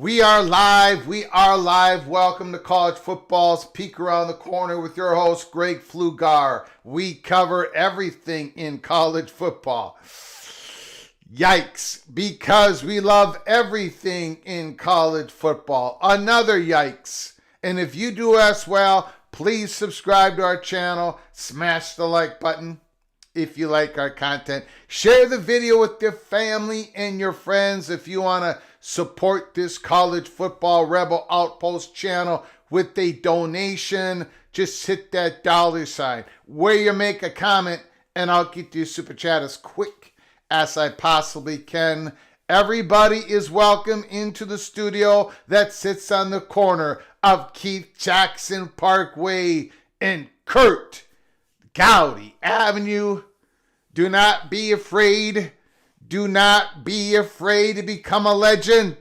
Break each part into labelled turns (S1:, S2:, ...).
S1: We are live. We are live. Welcome to College Football's Peek Around the Corner with your host, Greg Flugar. We cover everything in college football. Yikes, because we love everything in college football. Another yikes. And if you do us well, please subscribe to our channel. Smash the like button if you like our content. Share the video with your family and your friends if you want to support this College Football Rebel Outpost channel with a donation. Just hit that $sign where you make a comment, and I'll get to your super chat as quick as I possibly can. Everybody is welcome into the studio that sits on the corner of Keith Jackson Parkway and Kurt Gowdy Avenue. Do not be afraid. Do not be afraid to become a legend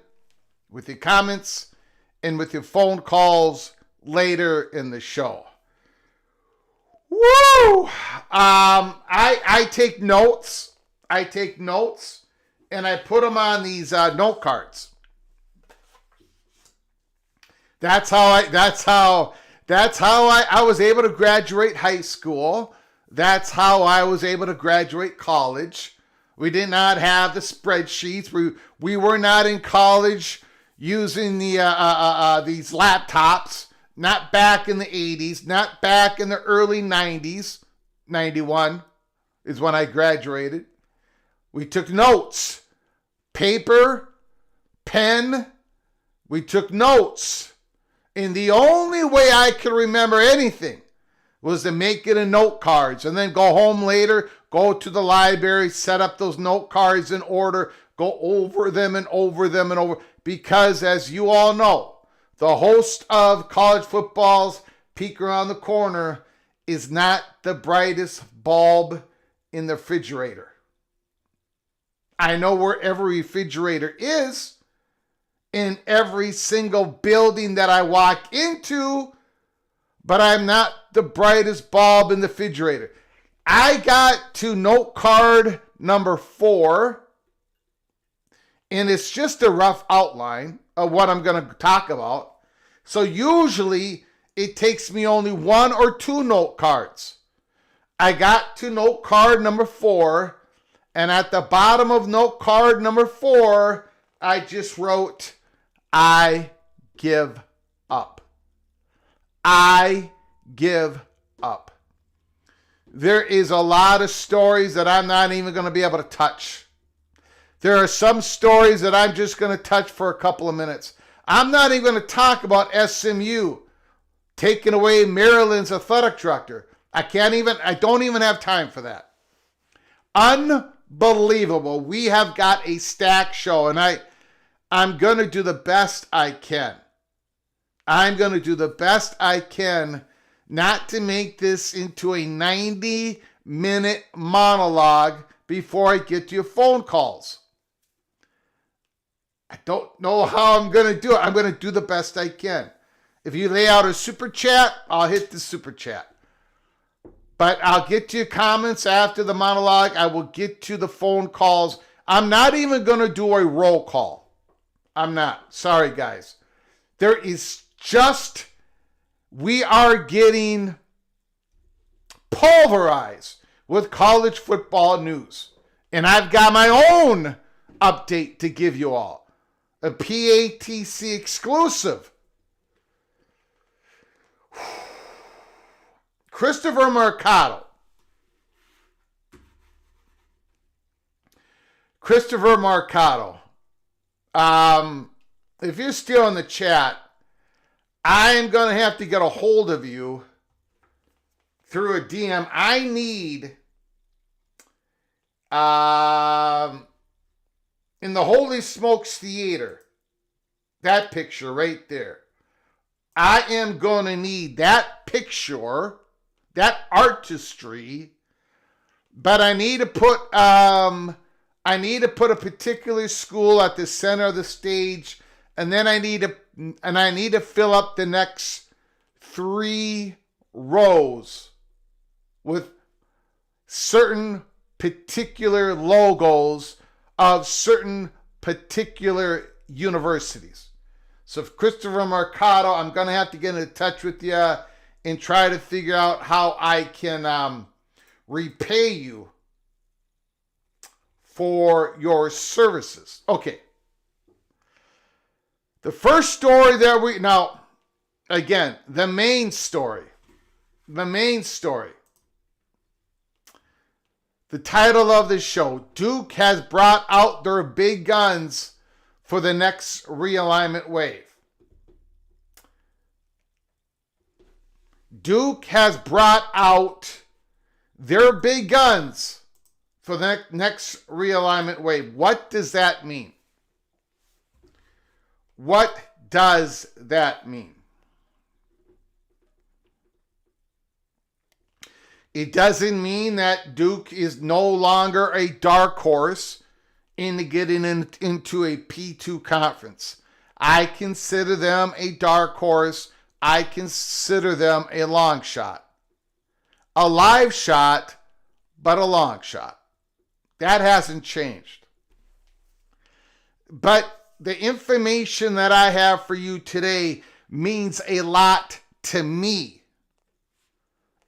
S1: with your comments and with your phone calls later in the show. Woo! I take notes. And I put them on these note cards. That's how I was able to graduate high school. That's how I was able to graduate college. We did not have the spreadsheets. We were not in college using these laptops. Not back in the 80s. Not back in the early 90s. 91 is when I graduated. We took notes. Paper, pen. We took notes. And the only way I could remember anything was to make it in note cards and then go home later, go to the library, set up those note cards in order, go over them and over them and over. Because as you all know, the host of College Football's peek around the corner is not the brightest bulb in the refrigerator. I know where every refrigerator is in every single building that I walk into, but I'm not the brightest bulb in the refrigerator. I got to note card number 4, and it's just a rough outline of what I'm going to talk about. So usually it takes me only 1 or 2 note cards. I got to note card number 4, and at the bottom of note card number 4, I just wrote, I give up. I give up. There is a lot of stories that I'm not even going to be able to touch. There are some stories that I'm just going to touch for a couple of minutes. I'm not even going to talk about SMU taking away Maryland's athletic director. I don't even have time for that. Unbelievable. We have got a stacked show, and I'm going to do the best I can. I'm going to do the best I can not to make this into a 90-minute monologue before I get to your phone calls. I don't know how I'm going to do it. I'm going to do the best I can. If you lay out a super chat, I'll hit the super chat. But I'll get to your comments after the monologue. I will get to the phone calls. I'm not even going to do a roll call. I'm not. Sorry, guys. There is just, we are getting pulverized with college football news. And I've got my own update to give you all. A PATC exclusive. Christopher Mercado. If you're still in the chat, I'm going to have to get a hold of you through a DM. I need, in the Holy Smokes Theater, that picture right there. I am going to need that picture, that artistry, but I need to put a particular school at the center of the stage, and then I need to fill up the next 3 rows with certain particular logos of certain particular universities. So if Christopher Mercado, I'm going to have to get in touch with you and try to figure out how I can repay you for your services. Okay. The first story that now, again, the main story. The title of the show, Duke has brought out their big guns for the next realignment wave. Duke has brought out their big guns for the next realignment wave. What does that mean? What does that mean? It doesn't mean that Duke is no longer a dark horse into getting into a P2 conference. I consider them a dark horse. I consider them a long shot. A live shot, but a long shot. That hasn't changed. But the information that I have for you today means a lot to me.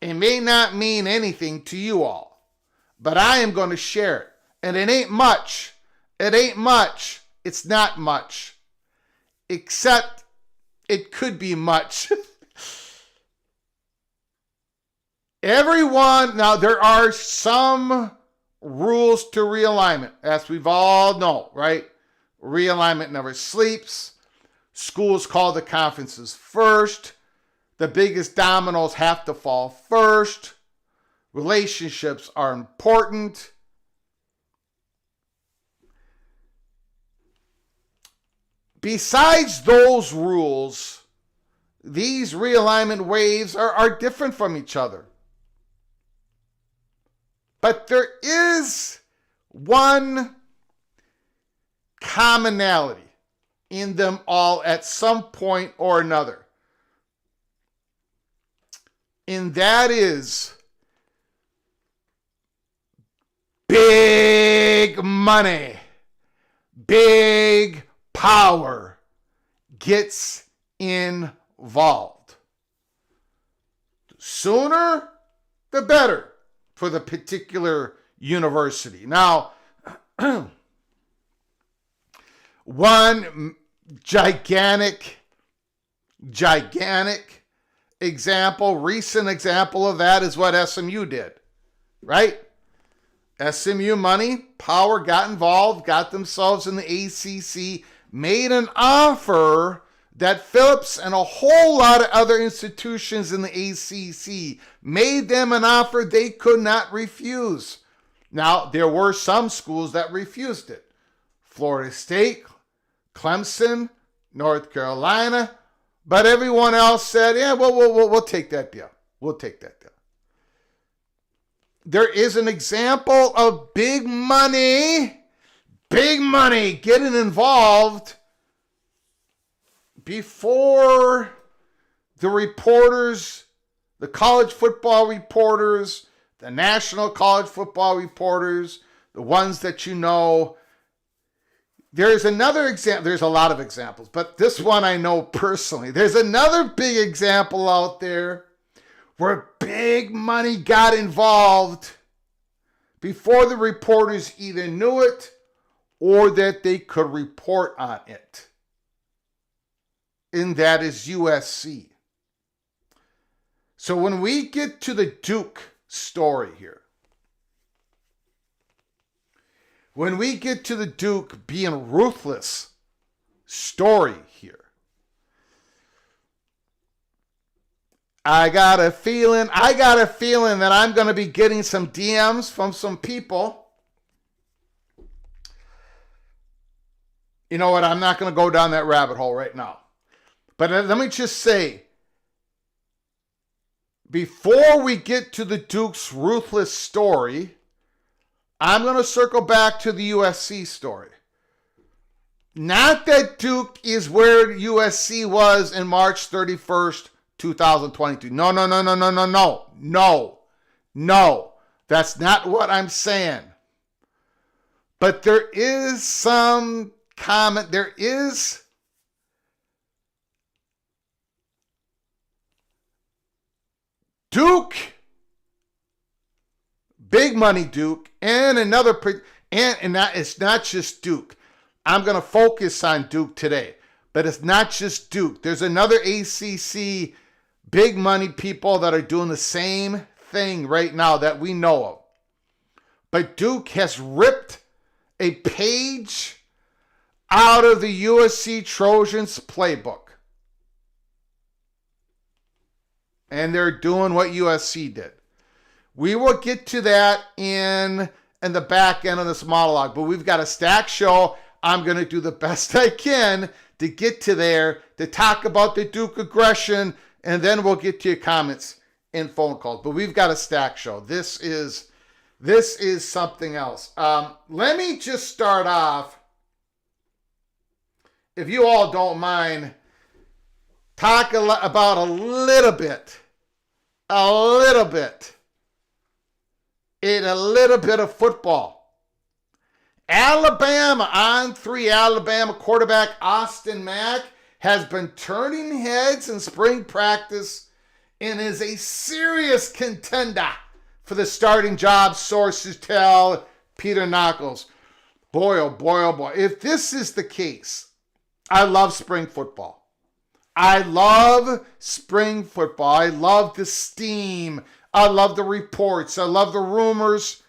S1: It may not mean anything to you all, but I am going to share it. And it ain't much. It's not much. Except it could be much. Now there are some rules to realignment, as we've all know, right? Realignment never sleeps. Schools call the conferences first. The biggest dominoes have to fall first. Relationships are important. Besides those rules, these realignment waves are different from each other. But there is one commonality in them all at some point or another. And that is big money, big power gets involved. The sooner, the better for the particular university. Now, one gigantic example, recent example of that is what SMU did, right? SMU money, power got involved, got themselves in the ACC, made an offer that Phillips and a whole lot of other institutions in the ACC made them an offer they could not refuse. Now, there were some schools that refused it. Florida State, Clemson, North Carolina, but everyone else said, yeah, we'll take that deal. We'll take that deal. There is an example of big money getting involved before the reporters, the college football reporters, the national college football reporters, the ones that you know. There's another example. There's a lot of examples, but this one I know personally. There's another big example out there where big money got involved before the reporters either knew it or that they could report on it. And that is USC. So when we get to the Duke story here, when we get to the Duke being ruthless story here, I got a feeling that I'm going to be getting some DMs from some people. You know what? I'm not going to go down that rabbit hole right now. But let me just say, before we get to the Duke's ruthless story, I'm going to circle back to the USC story. Not that Duke is where USC was in March 31st, 2022. No. That's not what I'm saying. But there is some comment. There is Duke, big money Duke, and another, and that it's not just Duke. I'm going to focus on Duke today, but it's not just Duke. There's another ACC big money people that are doing the same thing right now that we know of. But Duke has ripped a page out of the USC Trojans playbook. And they're doing what USC did. We will get to that in the back end of this monologue, but we've got a stacked show. I'm going to do the best I can to get to there, to talk about the Duke aggression, and then we'll get to your comments and phone calls. But we've got a stacked show. This is something else. Let me just start off, if you all don't mind, talk about a little bit of football. Alabama on 3. Alabama quarterback Austin Mack has been turning heads in spring practice and is a serious contender for the starting job, sources tell Peter Knuckles. Boy, oh boy, oh boy. If this is the case, I love spring football. I love spring football. I love the steam. I love the reports. I love the rumors.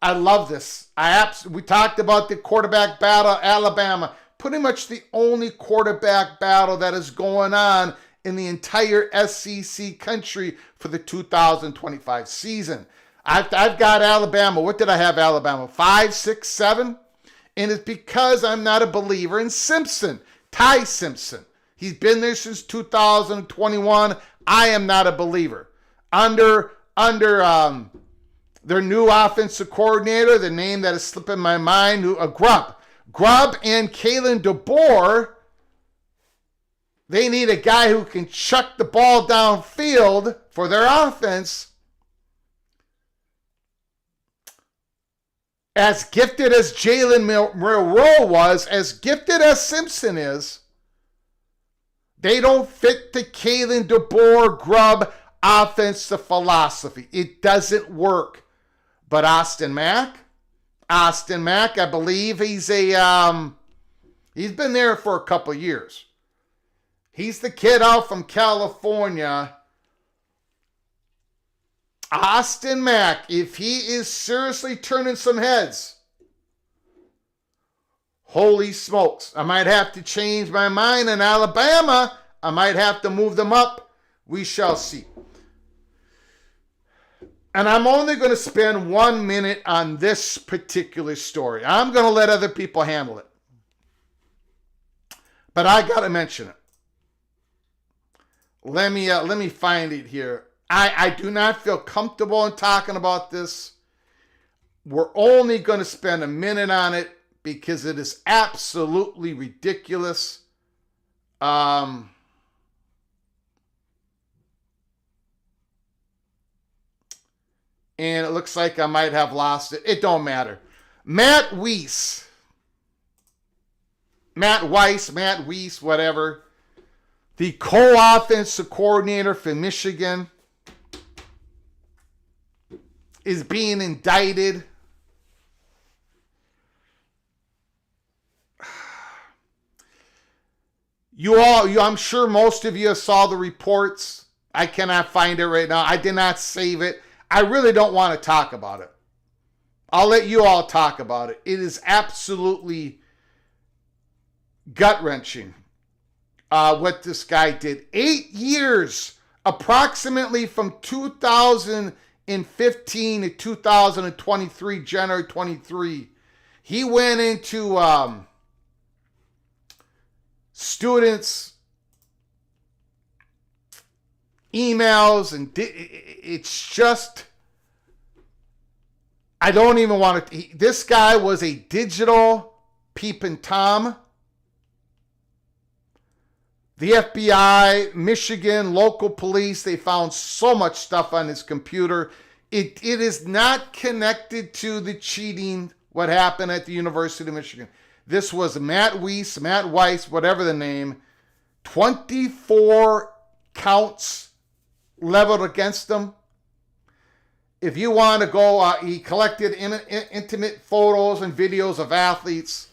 S1: I love this. We talked about the quarterback battle, Alabama. Pretty much the only quarterback battle that is going on in the entire SEC country for the 2025 season. I've got Alabama. What did I have Alabama? 5, 6, 7? And it's because I'm not a believer in Simpson. Ty Simpson. He's been there since 2021. I am not a believer. Under their new offensive coordinator, the name that is slipping my mind, Grubb and Kalen DeBoer, they need a guy who can chuck the ball downfield for their offense. As gifted as Jalen Milroe was, as gifted as Simpson is, they don't fit the Kalen DeBoer Grubb offensive philosophy. It doesn't work. But Austin Mack, I believe he's been there for a couple of years. He's the kid out from California. Austin Mack, if he is seriously turning some heads, holy smokes, I might have to change my mind in Alabama. I might have to move them up. We shall see. And I'm only going to spend 1 minute on this particular story. I'm going to let other people handle it. But I got to mention it. Let me find it here. I do not feel comfortable in talking about this. We're only going to spend a minute on it because it is absolutely ridiculous. And it looks like I might have lost it. It don't matter. Matt Weiss, whatever. The co-offensive coordinator for Michigan is being indicted. I'm sure most of you saw the reports. I cannot find it right now. I did not save it. I really don't want to talk about it. I'll let you all talk about it. It is absolutely gut-wrenching what this guy did. 8 years, approximately from 2015 to 2023, January 23. He went into students' emails, and it's just, I don't even want to. This guy was a digital peeping Tom. The FBI, Michigan, local police, they found so much stuff on his computer. It is not connected to the cheating, what happened at the University of Michigan. This was Matt Weiss, whatever the name, 24 counts leveled against him. If you want to go, he collected intimate photos and videos of athletes.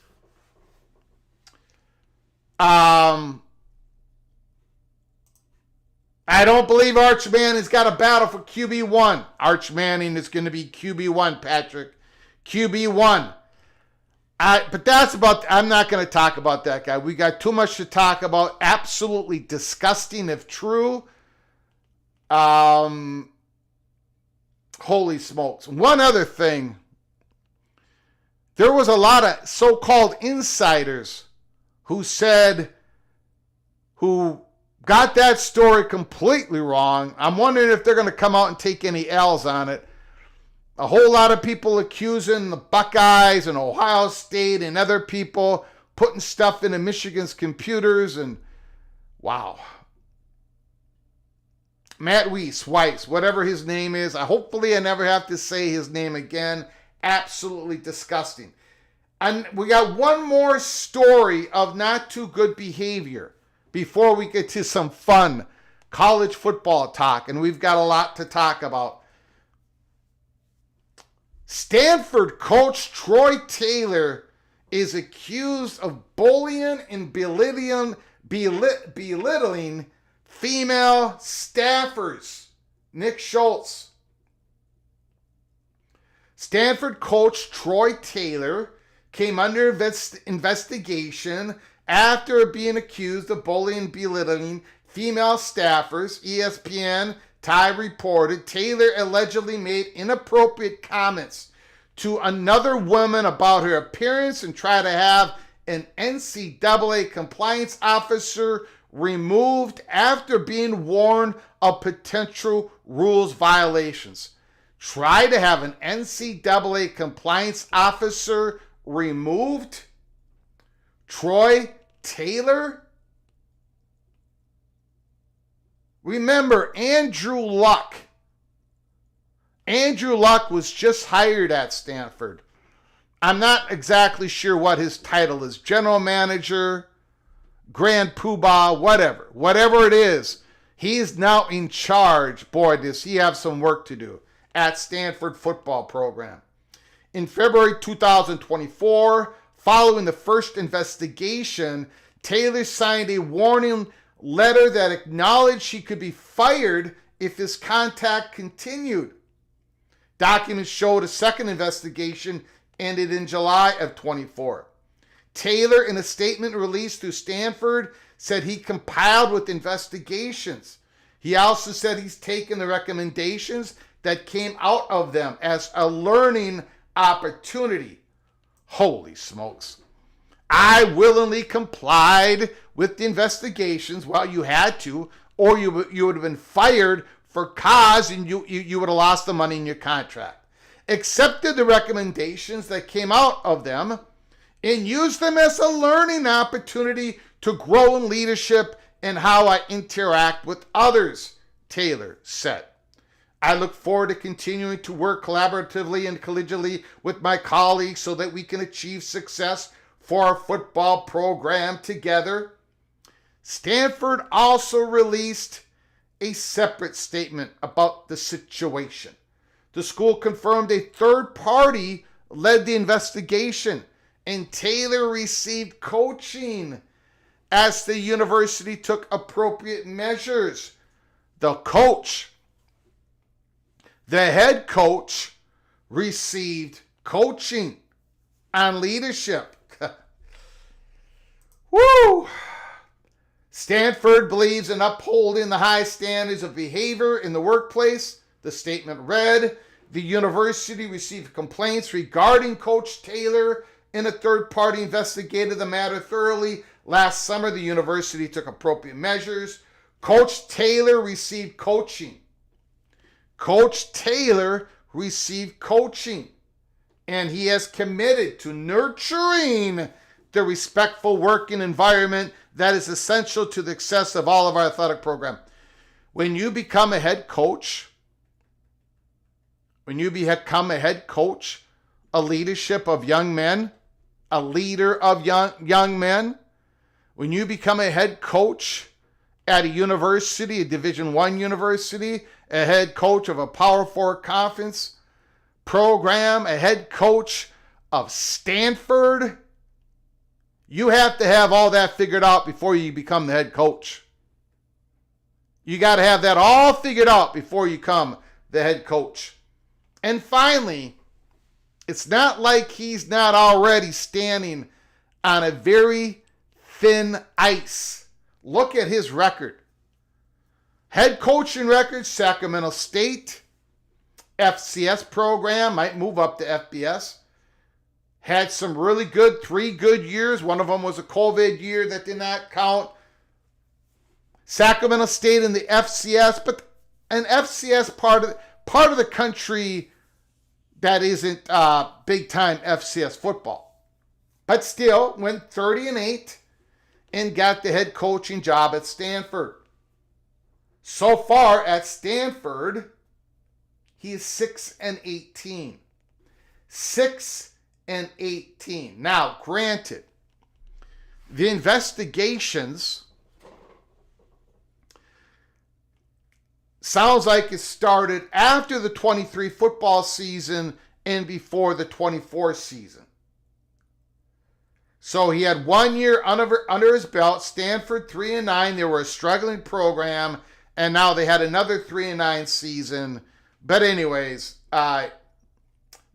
S1: I don't believe Arch Manning's got a battle for QB1. Arch Manning is going to be QB1, Patrick. QB1. But that's about, I'm not going to talk about that guy. We got too much to talk about. Absolutely disgusting if true. Holy smokes. One other thing. There was a lot of so-called insiders who got that story completely wrong. I'm wondering if they're going to come out and take any L's on it. A whole lot of people accusing the Buckeyes and Ohio State and other people putting stuff into Michigan's computers, and wow. Matt Weiss, whatever his name is. Hopefully I never have to say his name again. Absolutely disgusting. And we got one more story of not too good behavior before we get to some fun college football talk, and we've got a lot to talk about. Stanford coach Troy Taylor is accused of bullying and belittling female staffers. Nick Schultz. Stanford coach Troy Taylor came under investigation after being accused of bullying and belittling female staffers. ESPN Ty reported Taylor allegedly made inappropriate comments to another woman about her appearance and tried to have an NCAA compliance officer removed after being warned of potential rules violations. Try to have an NCAA compliance officer removed? Troy Taylor? Remember, Andrew Luck. Andrew Luck was just hired at Stanford. I'm not exactly sure what his title is. General manager, grand poobah, whatever. Whatever it is, he's now in charge. Boy, does he have some work to do at Stanford football program. In February 2024, following the first investigation, Taylor signed a warning letter that acknowledged he could be fired if his contact continued. Documents showed a second investigation ended in July of 24. Taylor, in a statement released through Stanford, said he compiled with investigations. He also said he's taken the recommendations that came out of them as a learning opportunity. Holy smokes. I willingly complied with the investigations. Well, you had to, or you would have been fired for cause, and you would have lost the money in your contract. Accepted the recommendations that came out of them and used them as a learning opportunity to grow in leadership and how I interact with others, Taylor said. I look forward to continuing to work collaboratively and collegially with my colleagues so that we can achieve success for our football program together. Stanford also released a separate statement about the situation. The school confirmed a third party led the investigation, and Taylor received coaching as the university took appropriate measures. The head coach, received coaching on leadership. Woo! Stanford believes in upholding the high standards of behavior in the workplace. The statement read, the university received complaints regarding Coach Taylor, and a third party investigated the matter thoroughly. Last summer, the university took appropriate measures. Coach Taylor received coaching. Coach Taylor received coaching, and he has committed to nurturing the respectful working environment that is essential to the success of all of our athletic program. When you become a head coach, a leadership of young men, a leader of young men, when you become a head coach at a university, a Division I university, a head coach of a Power 4 conference program, a head coach of Stanford, you have to have all that figured out before you become the head coach. You got to have that all figured out before you become the head coach. And finally, it's not like he's not already standing on a very thin ice. Look at his record. Head coaching record, Sacramento State, FCS program, might move up to FBS. Had some really good, 3 good years. One of them was a COVID year that did not count. Sacramento State in the FCS, but an FCS part of the country that isn't big time FCS football. But still went 30-8 and got the head coaching job at Stanford. So far at Stanford, he is 6-18. 6-18. Now, granted, the investigations sounds like it started after the 23 football season and before the 24 season. So he had 1 year under his belt. Stanford 3-9. They were a struggling program, and now they had another 3-9 season. But anyways,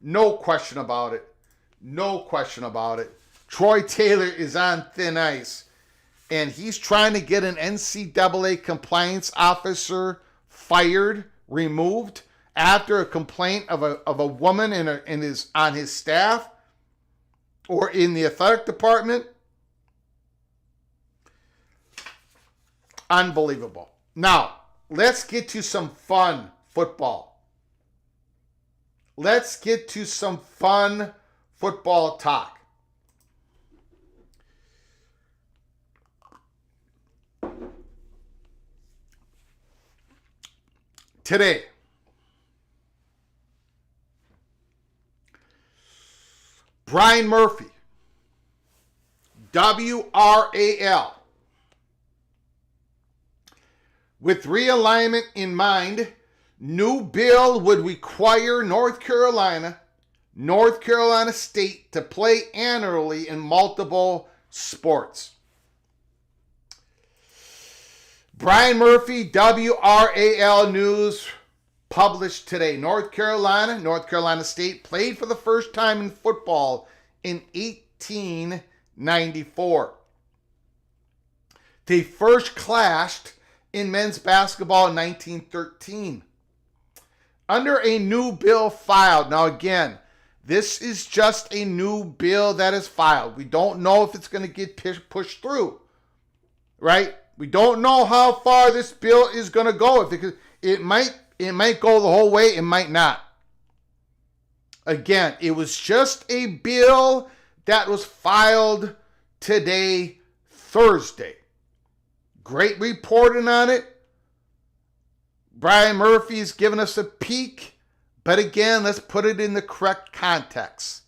S1: no question about it. No question about it. Troy Taylor is on thin ice, and he's trying to get an NCAA compliance officer fired, removed, after a complaint of a woman on his staff or in the athletic department. Unbelievable. Now, let's get to some fun football. Let's get to some fun football talk. Today, Brian Murphy, WRAL, with realignment in mind, new bill would require North Carolina State to play annually in multiple sports. Brian Murphy, WRAL News, published today. North Carolina State played for the first time in football in 1894. They first clashed in men's basketball in 1913. Under a new bill filed. Now again, this is just a new bill that is filed. We don't know if it's going to get pushed through, right? We don't know how far this bill is going to go. It might go the whole way. It might not. Again, it was just a bill that was filed today, Thursday. Great reporting on it. Brian Murphy's given us a peek. But again, let's put it in the correct context.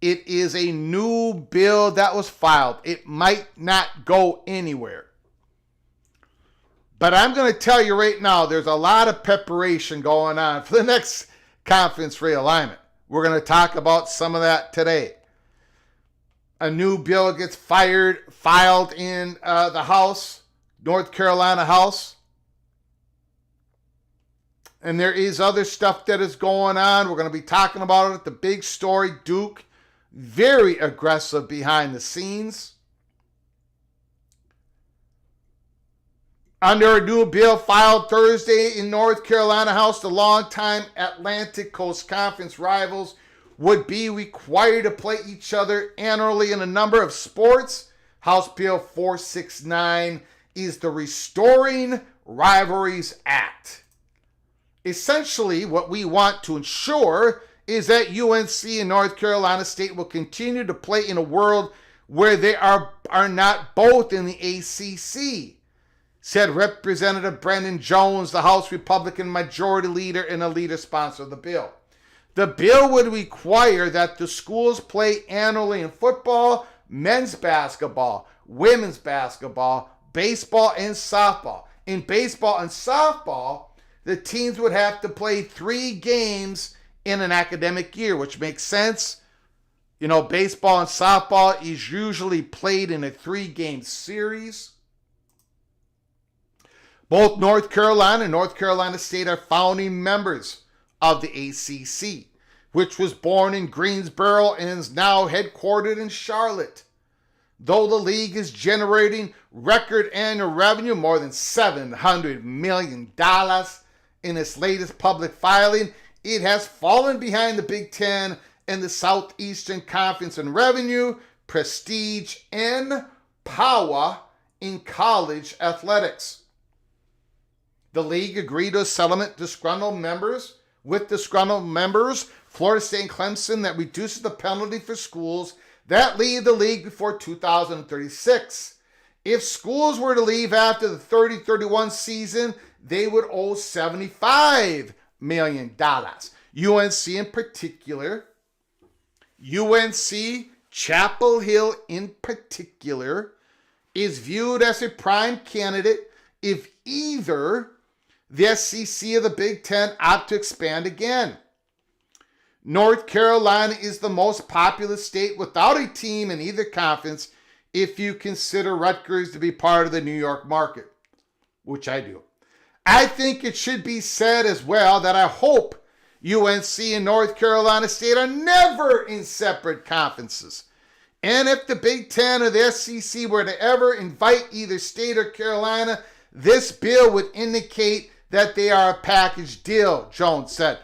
S1: It is a new bill that was filed. It might not go anywhere. But I'm going to tell you right now, there's a lot of preparation going on for the next conference realignment. We're going to talk about some of that today. A new bill gets filed in the House, North Carolina House. And there is other stuff that is going on. We're going to be talking about it. The big story, Duke, very aggressive behind the scenes. Under a new bill filed Thursday in North Carolina House, the longtime Atlantic Coast Conference rivals would be required to play each other annually in a number of sports. House Bill 469 is the Restoring Rivalries Act. Essentially, what we want to ensure is that UNC and North Carolina State will continue to play in a world where they are not both in the ACC, said Representative Brendan Jones, the House Republican Majority Leader and a leader sponsor of the bill. The bill would require that the schools play annually in football, men's basketball, women's basketball, baseball, and softball. In baseball and softball, the teams would have to play 3 games in an academic year, which makes sense. You know, baseball and softball is usually played in a 3-game series. Both North Carolina and North Carolina State are founding members of the ACC, which was born in Greensboro and is now headquartered in Charlotte. Though the league is generating record annual revenue, more than $700 million in its latest public filing, it has fallen behind the Big Ten and the Southeastern Conference in revenue, prestige, and power in college athletics. The league agreed to a settlement with disgruntled members, Florida State and Clemson, that reduces the penalty for schools that leave the league before 2036. If schools were to leave after the 30-31 season, they would owe $75 million. UNC in particular, Chapel Hill in particular, is viewed as a prime candidate if either the SEC or the Big Ten opt to expand again. North Carolina is the most populous state without a team in either conference if you consider Rutgers to be part of the New York market, which I do. I think it should be said as well that I hope UNC and North Carolina State are never in separate conferences. And if the Big Ten or the SEC were to ever invite either state or Carolina, this bill would indicate that they are a package deal, Jones said.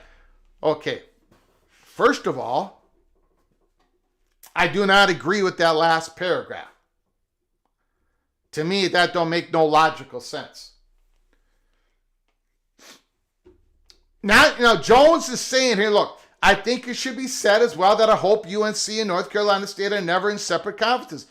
S1: Okay, first of all, I do not agree with that last paragraph. To me, that don't make no logical sense. Now, Jones is saying here, look, I think it should be said as well that I hope UNC and North Carolina State are never in separate conferences.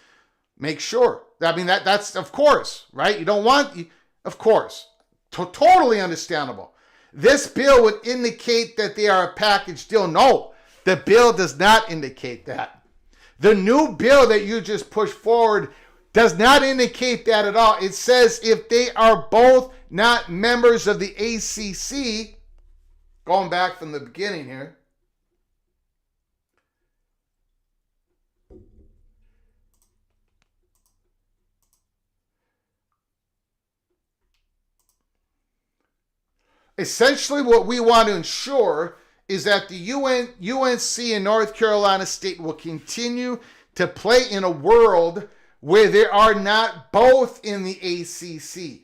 S1: Make sure. I mean, that's of course, right? You don't want, of course. Totally understandable. This bill would indicate that they are a package deal. No, the bill does not indicate that. The new bill that you just pushed forward does not indicate that at all. It says if they are both not members of the ACC, going back from the beginning here, essentially what we want to ensure is that the UNC and North Carolina State will continue to play in a world where they are not both in the ACC.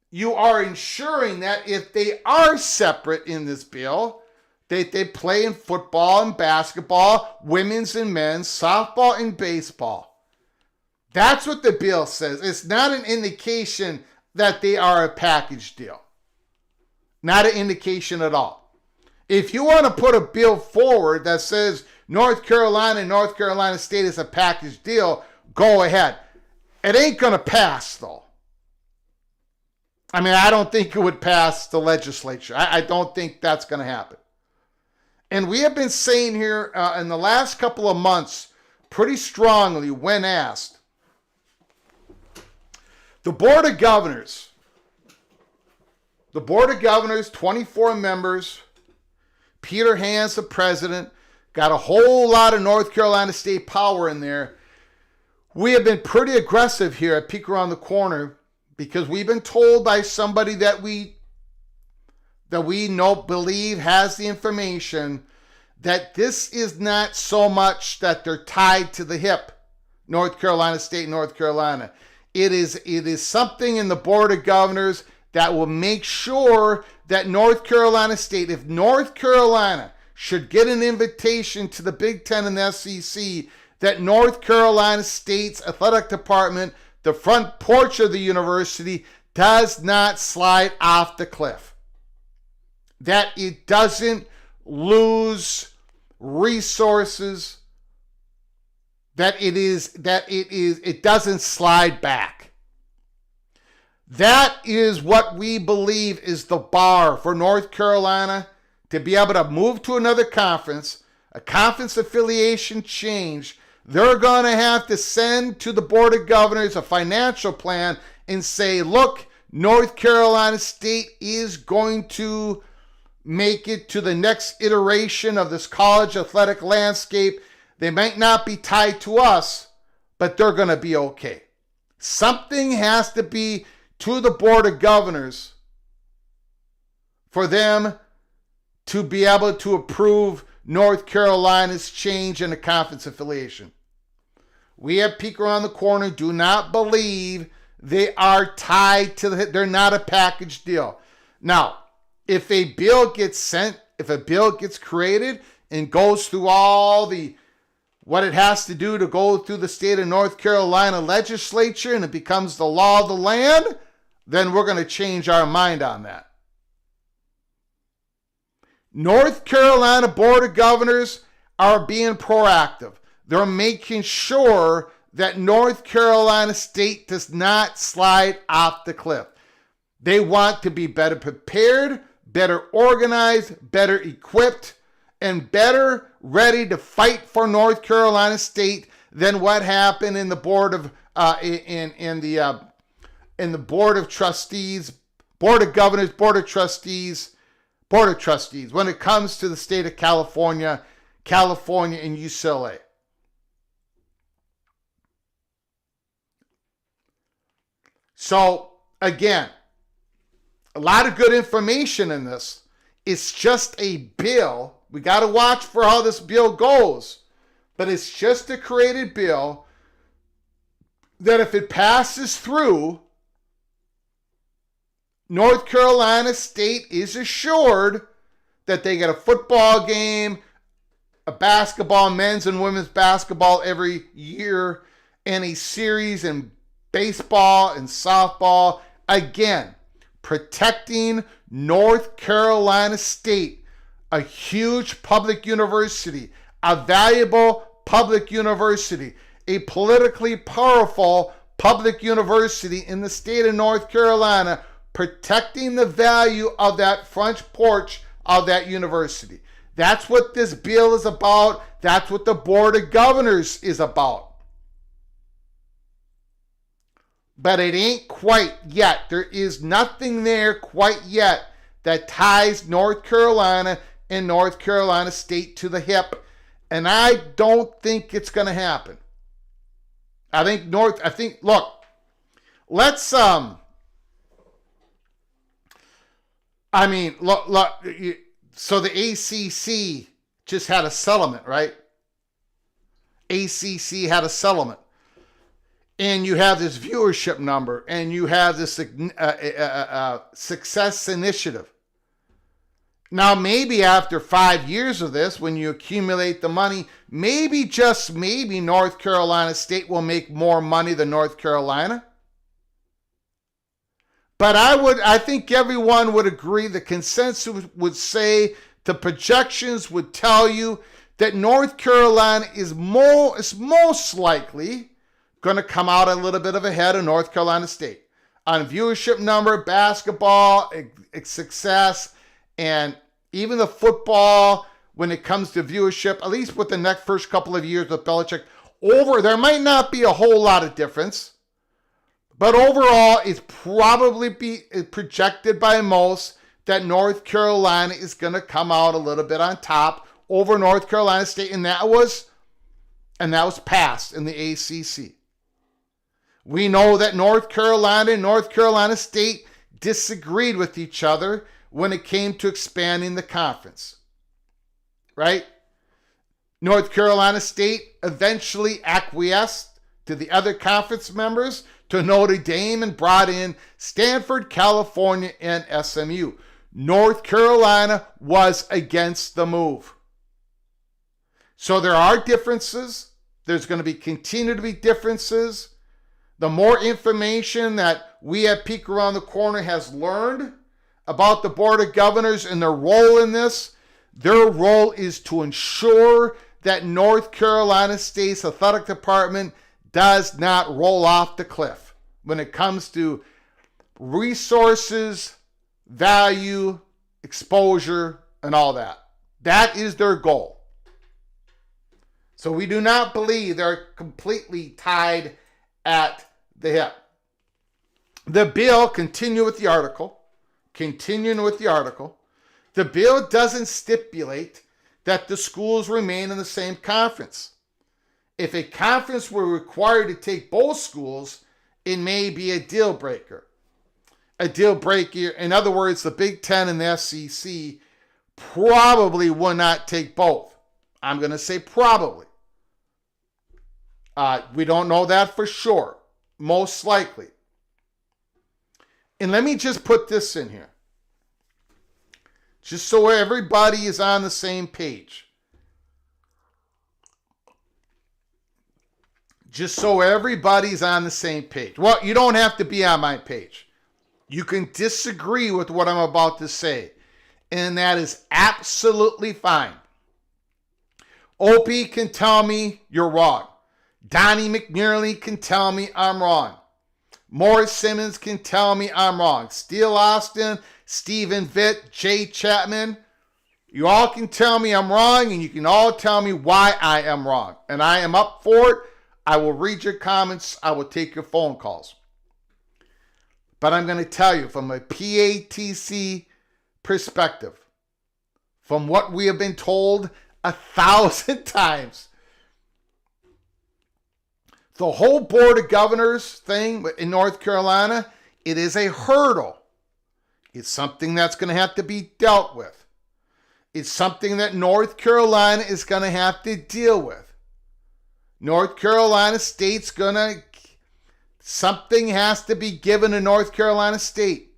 S1: You are ensuring that if they are separate in this bill, that they play in football and basketball, women's and men's, softball and baseball. That's what the bill says. It's not an indication that they are a package deal. Not an indication at all. If you want to put a bill forward that says North Carolina and North Carolina State is a package deal, go ahead. It ain't going to pass, though. I mean, I don't think it would pass the legislature. I don't think that's going to happen. And we have been saying here in the last couple of months pretty strongly when asked, the Board of Governors, 24 members, Peter Hans, the president, got a whole lot of North Carolina State power in there. We have been pretty aggressive here at Peek Around the Corner because we've been told by somebody that we believe has the information that this is not so much that they're tied to the hip, North Carolina State, North Carolina. It is something in the Board of Governors that will make sure that North Carolina State, if North Carolina should get an invitation to the Big Ten and the SEC, that North Carolina State's athletic department, the front porch of the university, does not slide off the cliff. That it doesn't lose resources, it doesn't slide back. That is what we believe is the bar for North Carolina to be able to move to another conference, a conference affiliation change. They're going to have to send to the Board of Governors a financial plan and say, look, North Carolina State is going to make it to the next iteration of this college athletic landscape. They might not be tied to us, but they're going to be okay. Something has to be to the Board of Governors for them to be able to approve North Carolina's change in the conference affiliation. We at Peek Around the Corner do not believe they are tied to they're not a package deal. Now, if a bill gets created and goes through all what it has to do to go through the state of North Carolina legislature and it becomes the law of the land, then we're going to change our mind on that. North Carolina Board of Governors are being proactive. They're making sure that North Carolina State does not slide off the cliff. They want to be better prepared, better organized, better equipped, and better ready to fight for North Carolina State than what happened in the board of in the Board of Trustees, Board of Governors, Board of Trustees when it comes to the state of California and UCLA. So again, a lot of good information in this. It's just a bill. We got to watch for how this bill goes. But it's just a created bill that if it passes through, North Carolina State is assured that they get a football game, a basketball, men's and women's basketball every year, in a series in baseball and softball. Again, protecting North Carolina State, a huge public university, a valuable public university, a politically powerful public university in the state of North Carolina, protecting the value of that front porch of that university. That's what this bill is about. That's what the Board of Governors is about. But it ain't quite yet. There is nothing there quite yet that ties North Carolina and North Carolina State to the hip. And I don't think it's going to happen. Look, let's, so the ACC just had a settlement, right? ACC had a settlement. And you have this viewership number, and you have this success initiative. Now, maybe after 5 years of this, when you accumulate the money, maybe, just maybe, North Carolina State will make more money than North Carolina. But I think everyone would agree, the consensus would say, the projections would tell you that North Carolina is most likely going to come out a little bit of ahead of North Carolina State on viewership number, basketball, success, and even the football when it comes to viewership, at least with the next first couple of years with Belichick. There might not be a whole lot of difference, but overall, it's probably projected by most that North Carolina is going to come out a little bit on top over North Carolina State, and that was passed in the ACC. We know that North Carolina and North Carolina State disagreed with each other when it came to expanding the conference, right? North Carolina State eventually acquiesced to the other conference members, to Notre Dame, and brought in Stanford, California, and SMU. North Carolina was against the move. So there are differences. There's going to continue to be differences. The more information that we at Peek Around the Corner has learned about the Board of Governors and their role in this, their role is to ensure that North Carolina State's athletic department does not roll off the cliff when it comes to resources, value, exposure, and all that. That is their goal. So we do not believe they're completely tied at the hip. The bill, continuing with the article, the bill doesn't stipulate that the schools remain in the same conference. If a conference were required to take both schools, it may be a deal breaker. In other words, the Big Ten and the SEC probably will not take both. I'm going to say probably. We don't know that for sure. Most likely. And let me just put this in here, just so everybody is on the same page. Well, you don't have to be on my page. You can disagree with what I'm about to say, and that is absolutely fine. Opie can tell me you're wrong. Donnie McNearly can tell me I'm wrong. Morris Simmons can tell me I'm wrong. Steele Austin, Stephen Vitt, Jay Chapman, you all can tell me I'm wrong, and you can all tell me why I am wrong. And I am up for it. I will read your comments. I will take your phone calls. But I'm going to tell you from a PATC perspective, from what we have been told 1,000 times, the whole Board of Governors thing in North Carolina, it is a hurdle. It's something that's going to have to be dealt with. It's something that North Carolina is going to have to deal with. North Carolina State's something has to be given to North Carolina State.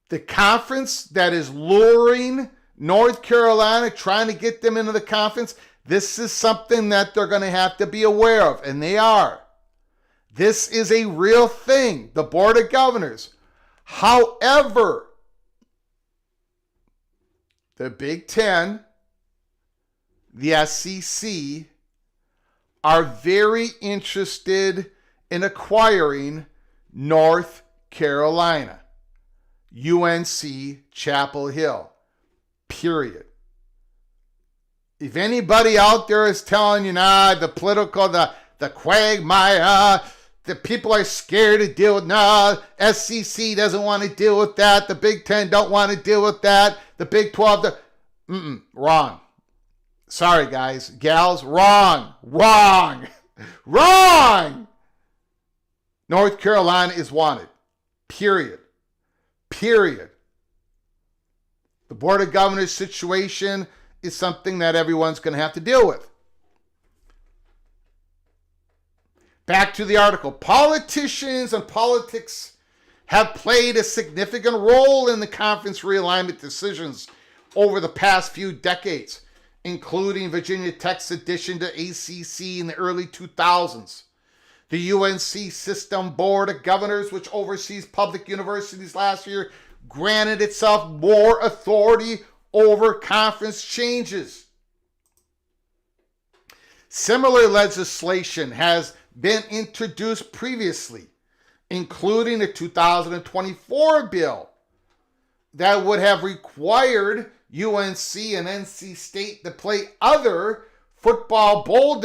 S1: The conference that is luring North Carolina, trying to get them into the conference, This is something that they're going to have to be aware of, and they are. This is a real thing, the Board of Governors. However, the Big Ten, the SEC, are very interested in acquiring North Carolina, UNC Chapel Hill, period. If anybody out there is telling you, the political, the quagmire, the people are scared to deal with, SEC doesn't want to deal with that, the Big Ten don't want to deal with that, the Big 12, wrong. Sorry, guys, gals, wrong. North Carolina is wanted, period. The Board of Governors situation is something that everyone's going to have to deal with. Back to the article. Politicians and politics have played a significant role in the conference realignment decisions over the past few decades, including Virginia Tech's addition to ACC in the early 2000s. The UNC System Board of Governors, which oversees public universities last year, granted itself more authority over conference changes. Similar legislation has been introduced previously, including a 2024 bill that would have required UNC and NC State to play other football bowl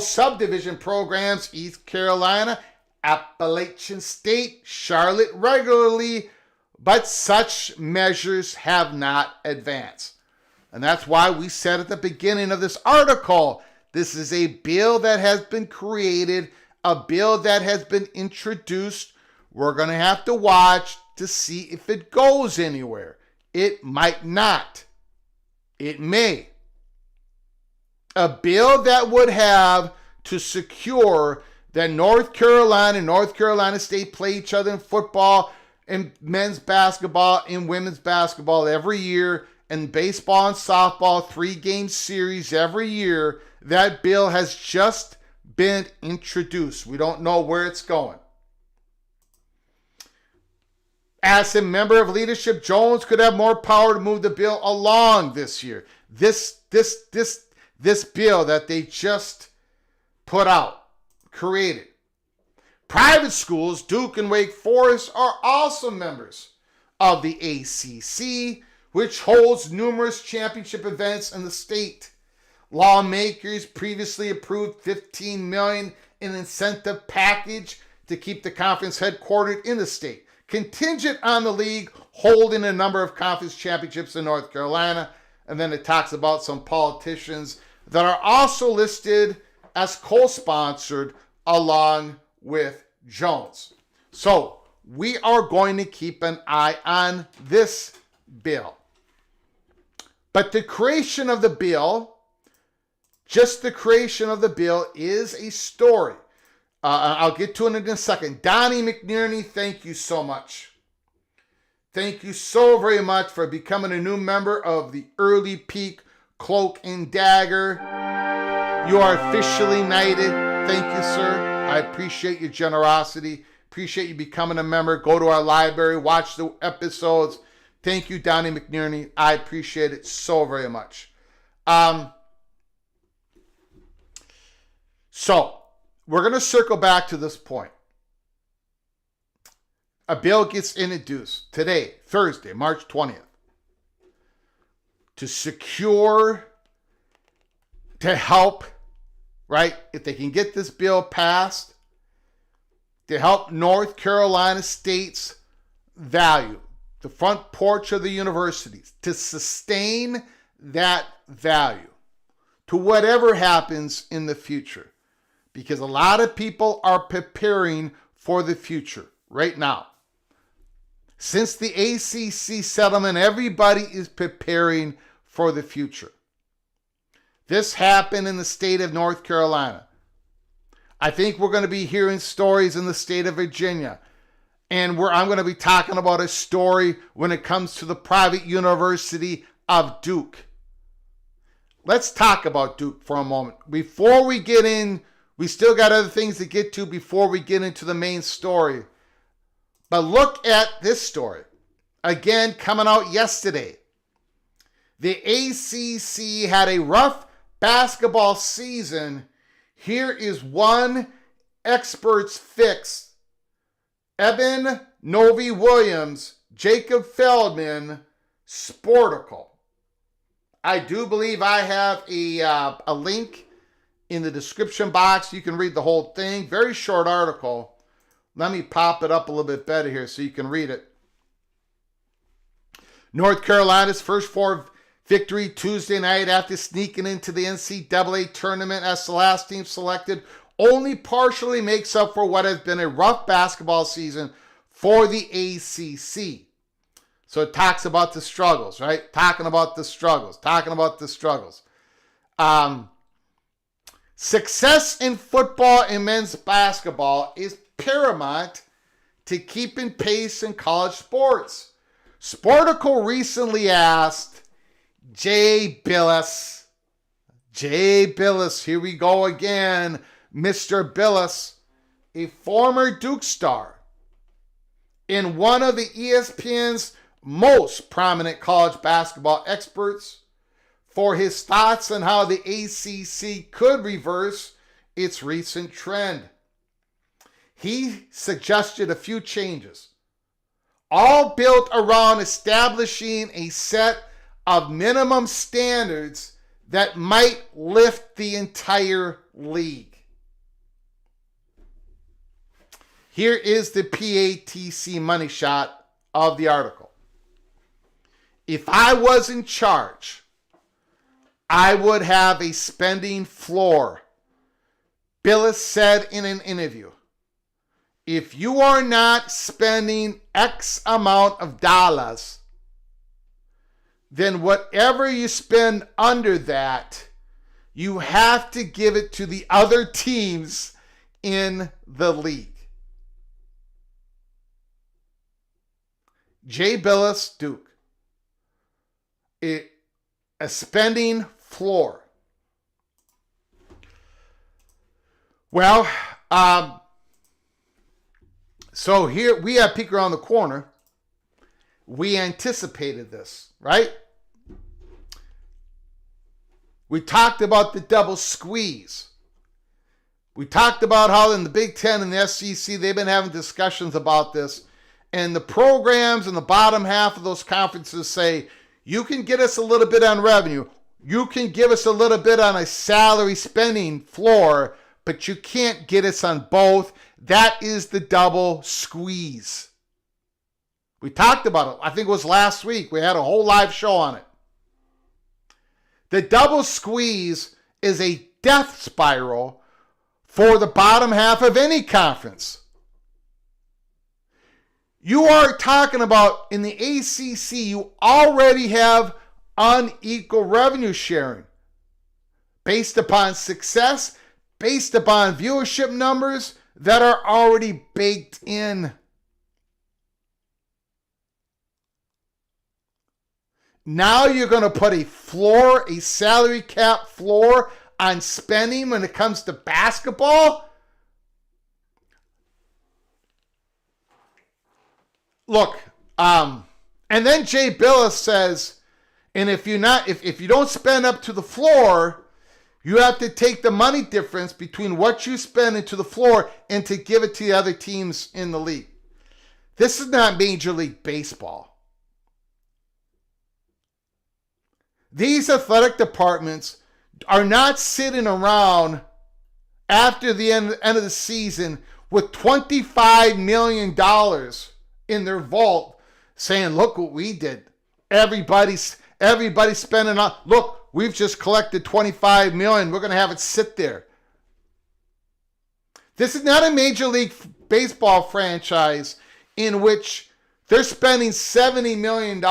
S1: subdivision programs, East Carolina, Appalachian State, Charlotte regularly, but such measures have not advanced. And that's why we said at the beginning of this article, this is a bill that has been created, a bill that has been introduced. We're going to have to watch to see if it goes anywhere. It might not. It may. A bill that would have to secure that North Carolina and North Carolina State play each other in football, in men's basketball, in women's basketball every year, and baseball and softball 3-game series every year. That bill has just been introduced. We don't know where it's going. As a member of leadership, Jones could have more power to move the bill along this year. This bill that they just put out, created. Private schools, Duke and Wake Forest, are also members of the ACC, which holds numerous championship events in the state. Lawmakers previously approved $15 million in incentive package to keep the conference headquartered in the state, contingent on the league holding a number of conference championships in North Carolina. And then it talks about some politicians that are also listed as co-sponsored along with Jones. So we are going to keep an eye on this bill. But the creation of the bill, just the creation of the bill, is a story. I'll get to it in a second. Donnie McNerney, thank you so much. Thank you so very much for becoming a new member of the Early Peak Cloak and Dagger. You are officially knighted. Thank you, sir. I appreciate your generosity. Appreciate you becoming a member. Go to our library. Watch the episodes. Thank you, Donnie McNerney. I appreciate it so very much. So, we're going to circle back to this point. A bill gets introduced today, Thursday, March 20th, to secure, to help, right, if they can get this bill passed, to help North Carolina State's value, the front porch of the universities, to sustain that value to whatever happens in the future. Because a lot of people are preparing for the future right now. Since the ACC settlement, everybody is preparing for the future. This happened in the state of North Carolina. I think we're going to be hearing stories in the state of Virginia. And I'm going to be talking about a story when it comes to the private university of Duke. let's talk about Duke for a moment. Before we get in, we still got other things to get to before we get into the main story. But look at this story. Again, coming out yesterday. The ACC had a rough basketball season. Here is one expert's fix. Eben Novy-Williams, Jacob Feldman, Sporticle. I do believe I have a link in the description box. You can read the whole thing. Very short article. Let me pop it up a little bit better here so you can read it. North Carolina's first 4 victory Tuesday night after sneaking into the NCAA Tournament as the last team selected only partially makes up for what has been a rough basketball season for the ACC. So it talks about the struggles, right? Talking about the struggles. Success in football and men's basketball is paramount to keeping pace in college sports. Sporticle recently asked Jay Bilas, here we go again, Mr. Bilas, a former Duke star and one of the ESPN's most prominent college basketball experts, for his thoughts on how the ACC could reverse its recent trend. He suggested a few changes, all built around establishing a set of minimum standards that might lift the entire league. Here is the PATC money shot of the article. If I was in charge, I would have a spending floor. Bilas said in an interview, if you are not spending X amount of dollars, then whatever you spend under that, you have to give it to the other teams in the league. Jay Bilas, Duke. A spending floor. Well, so here we have peek around the corner. We anticipated this, right? We talked about the double squeeze. We talked about how in the Big Ten and the SEC, they've been having discussions about this. And the programs in the bottom half of those conferences say, you can get us a little bit on revenue. You can give us a little bit on a salary spending floor, but you can't get us on both. That is the double squeeze. We talked about it. I think it was last week. We had a whole live show on it. The double squeeze is a death spiral for the bottom half of any conference. You are talking about in the ACC, you already have unequal revenue sharing based upon success, based upon viewership numbers that are already baked in. Now you're going to put a floor, a salary cap floor on spending when it comes to basketball? Look, and then Jay Bilas says, and if you don't spend up to the floor, you have to take the money difference between what you spend into the floor and to give it to the other teams in the league. This is not Major League Baseball. These athletic departments are not sitting around after the end of the season with $25 million in their vault saying, look what we did. Everybody's spending on, look, we've just collected $25 million. We're going to have it sit there. This is not a Major League Baseball franchise in which they're spending $70 million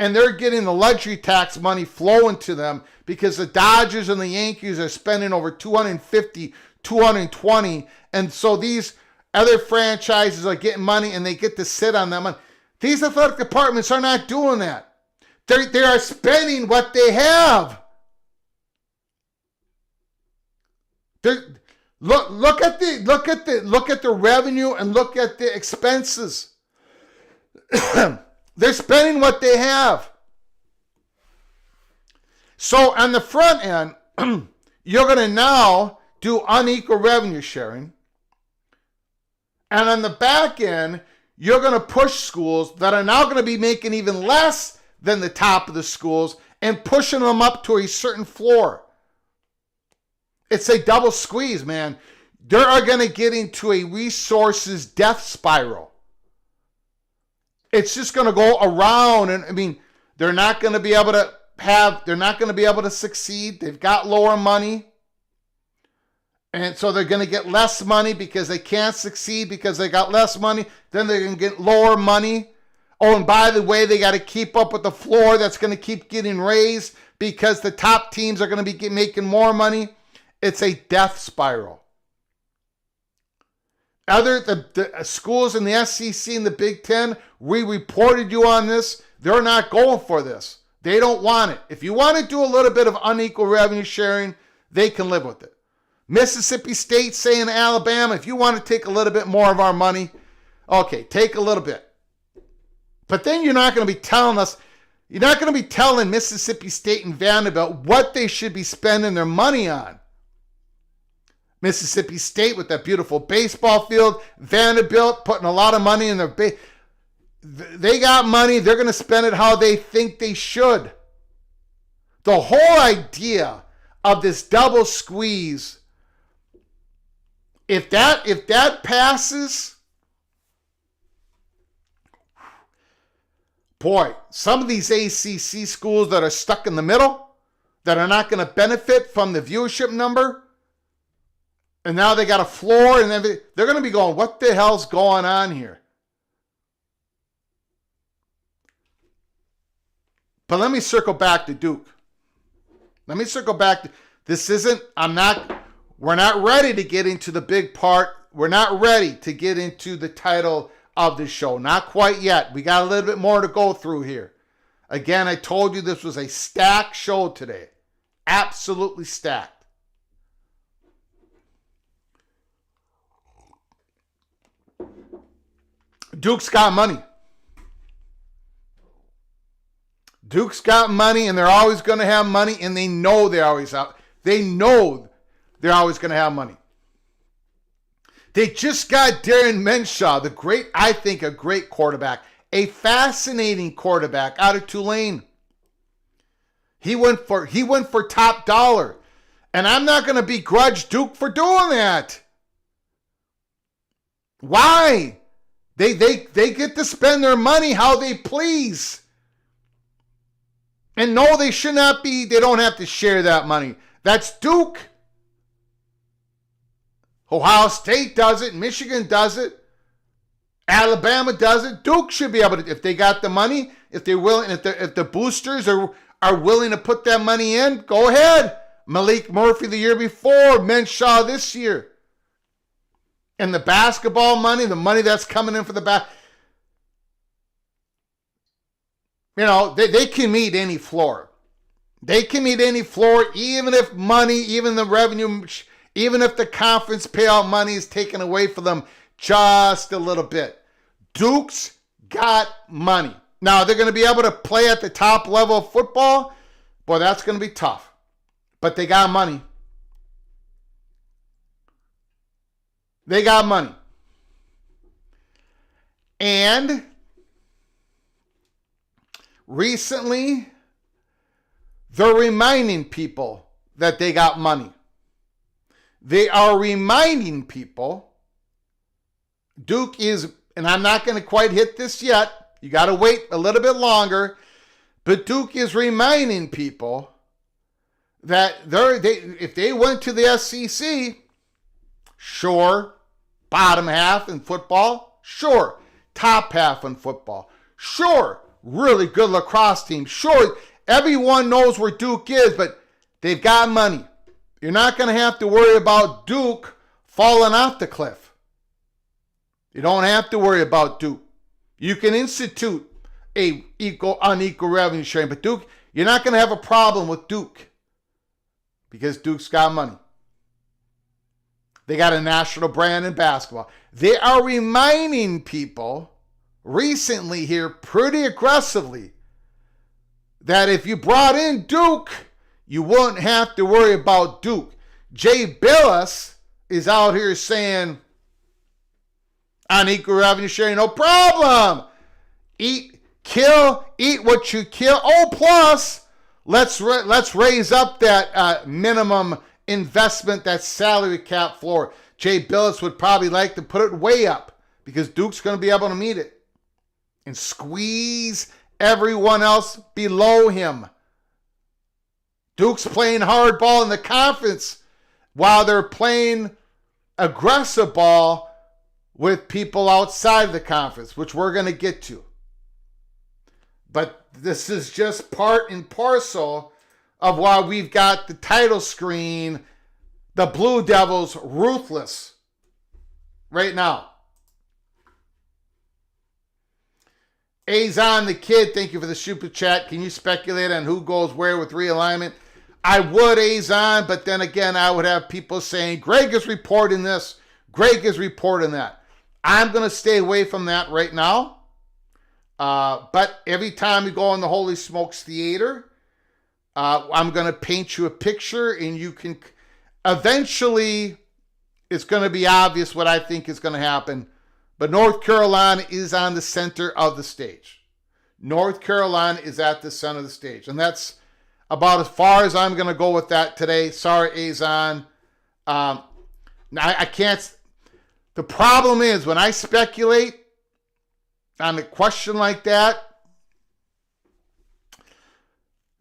S1: and they're getting the luxury tax money flowing to them because the Dodgers and the Yankees are spending over $250, $220. And so these other franchises are getting money and they get to sit on them. These athletic departments are not doing that. They are spending what they have. Look at the revenue and look at the expenses. They're spending what they have. So on the front end, you're going to now do unequal revenue sharing. And on the back end, you're going to push schools that are now going to be making even less than the top of the schools and pushing them up to a certain floor. It's a double squeeze, man. They are going to get into a resources death spiral. It's just going to go around, and I mean, they're not going to be able to succeed. They've got lower money. And so they're going to get less money because they can't succeed because they got less money. Then they're going to get lower money. Oh, and by the way, they got to keep up with the floor that's going to keep getting raised because the top teams are going to be making more money. It's a death spiral. The schools in the SEC and the Big Ten, we reported you on this. They're not going for this. They don't want it. If you want to do a little bit of unequal revenue sharing, they can live with it. Mississippi State saying to Alabama, if you want to take a little bit more of our money, okay, take a little bit. But then you're not going to be telling us, you're not going to be telling Mississippi State and Vanderbilt what they should be spending their money on. Mississippi State with that beautiful baseball field, Vanderbilt putting a lot of money in their they got money, they're going to spend it how they think they should. The whole idea of this double squeeze, if that passes, boy, some of these ACC schools that are stuck in the middle, that are not going to benefit from the viewership number, and now they got a floor and everything, they're going to be going, what the hell's going on here? But let me circle back to Duke. Let me circle back to, we're not ready to get into the big part. We're not ready to get into the title of the show. Not quite yet. We got a little bit more to go through here. Again, I told you this was a stacked show today. Absolutely stacked. Duke's got money. Duke's got money, and they're always going to have money, and they know they're always going to have money. They just got Darren Menshaw, a great quarterback, a fascinating quarterback out of Tulane. He went for top dollar, and I'm not going to begrudge Duke for doing that. Why? They get to spend their money how they please. And no, they don't have to share that money. That's Duke. Ohio State does it. Michigan does it. Alabama does it. Duke should be able to, if they got the money, if they're willing, if the boosters are willing to put that money in, go ahead. Malik Murphy the year before, Menshaw this year. And the basketball money, the money that's coming in for the they can meet any floor. They can meet any floor, even if money, even the revenue, even if the conference payout money is taken away from them just a little bit. Duke's got money. Now, they're going to be able to play at the top level of football. Boy, that's going to be tough. But they got money. They got money. And recently, they're reminding people that they got money. They are reminding people, Duke is, and I'm not going to quite hit this yet, you got to wait a little bit longer, but Duke is reminding people that if they went to the SEC, sure, bottom half in football, sure, top half in football, sure, really good lacrosse team, sure, everyone knows where Duke is, but they've got money. You're not going to have to worry about Duke falling off the cliff. You don't have to worry about Duke. You can institute unequal revenue sharing, but Duke, you're not going to have a problem with Duke because Duke's got money. They got a national brand in basketball. They are reminding people recently here pretty aggressively that if you brought in Duke, you wouldn't have to worry about Duke. Jay Bilas is out here saying, on equal revenue sharing, no problem. Eat what you kill. Oh, plus, let's raise up that minimum investment, that salary cap floor. Jay Bilas would probably like to put it way up because Duke's going to be able to meet it and squeeze everyone else below him. Duke's playing hardball in the conference while they're playing aggressive ball with people outside of the conference, which we're going to get to. But this is just part and parcel of why we've got the title screen, the Blue Devils ruthless right now. Azon the Kid, thank you for the super chat. Can you speculate on who goes where with realignment? I would, Azon, but then again, I would have people saying, Greg is reporting this, Greg is reporting that. I'm going to stay away from that right now. But every time we go in the Holy Smokes Theater, I'm going to paint you a picture, and you can eventually, it's going to be obvious what I think is going to happen. But North Carolina is on the center of the stage. North Carolina is at the center of the stage. And that's about as far as I'm going to go with that today. Sorry, Azon. I can't. The problem is when I speculate on a question like that,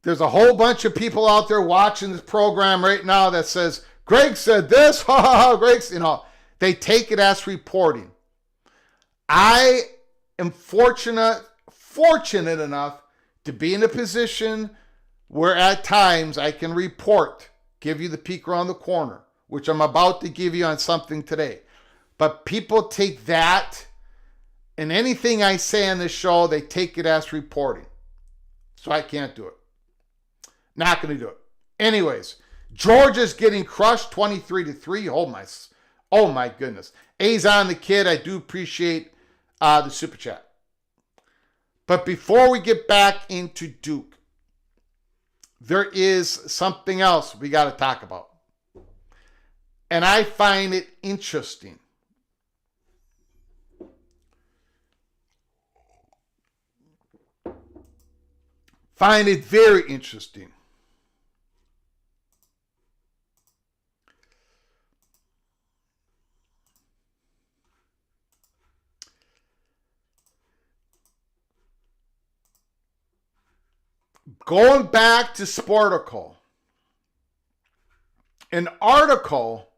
S1: there's a whole bunch of people out there watching this program right now that says, Greg said this, Greg's, they take it as reporting. I am fortunate enough to be in a position where at times I can report, give you the peek around the corner, which I'm about to give you on something today. But people take that, and anything I say on this show, they take it as reporting. So I can't do it. Not going to do it. Anyways, Georgia's getting crushed 23-3. Oh my goodness. Azon the Kid, I do appreciate the super chat. But before we get back into Duke, there is something else we got to talk about. And I find it interesting. Find it very interesting. Going back to Sportico, an article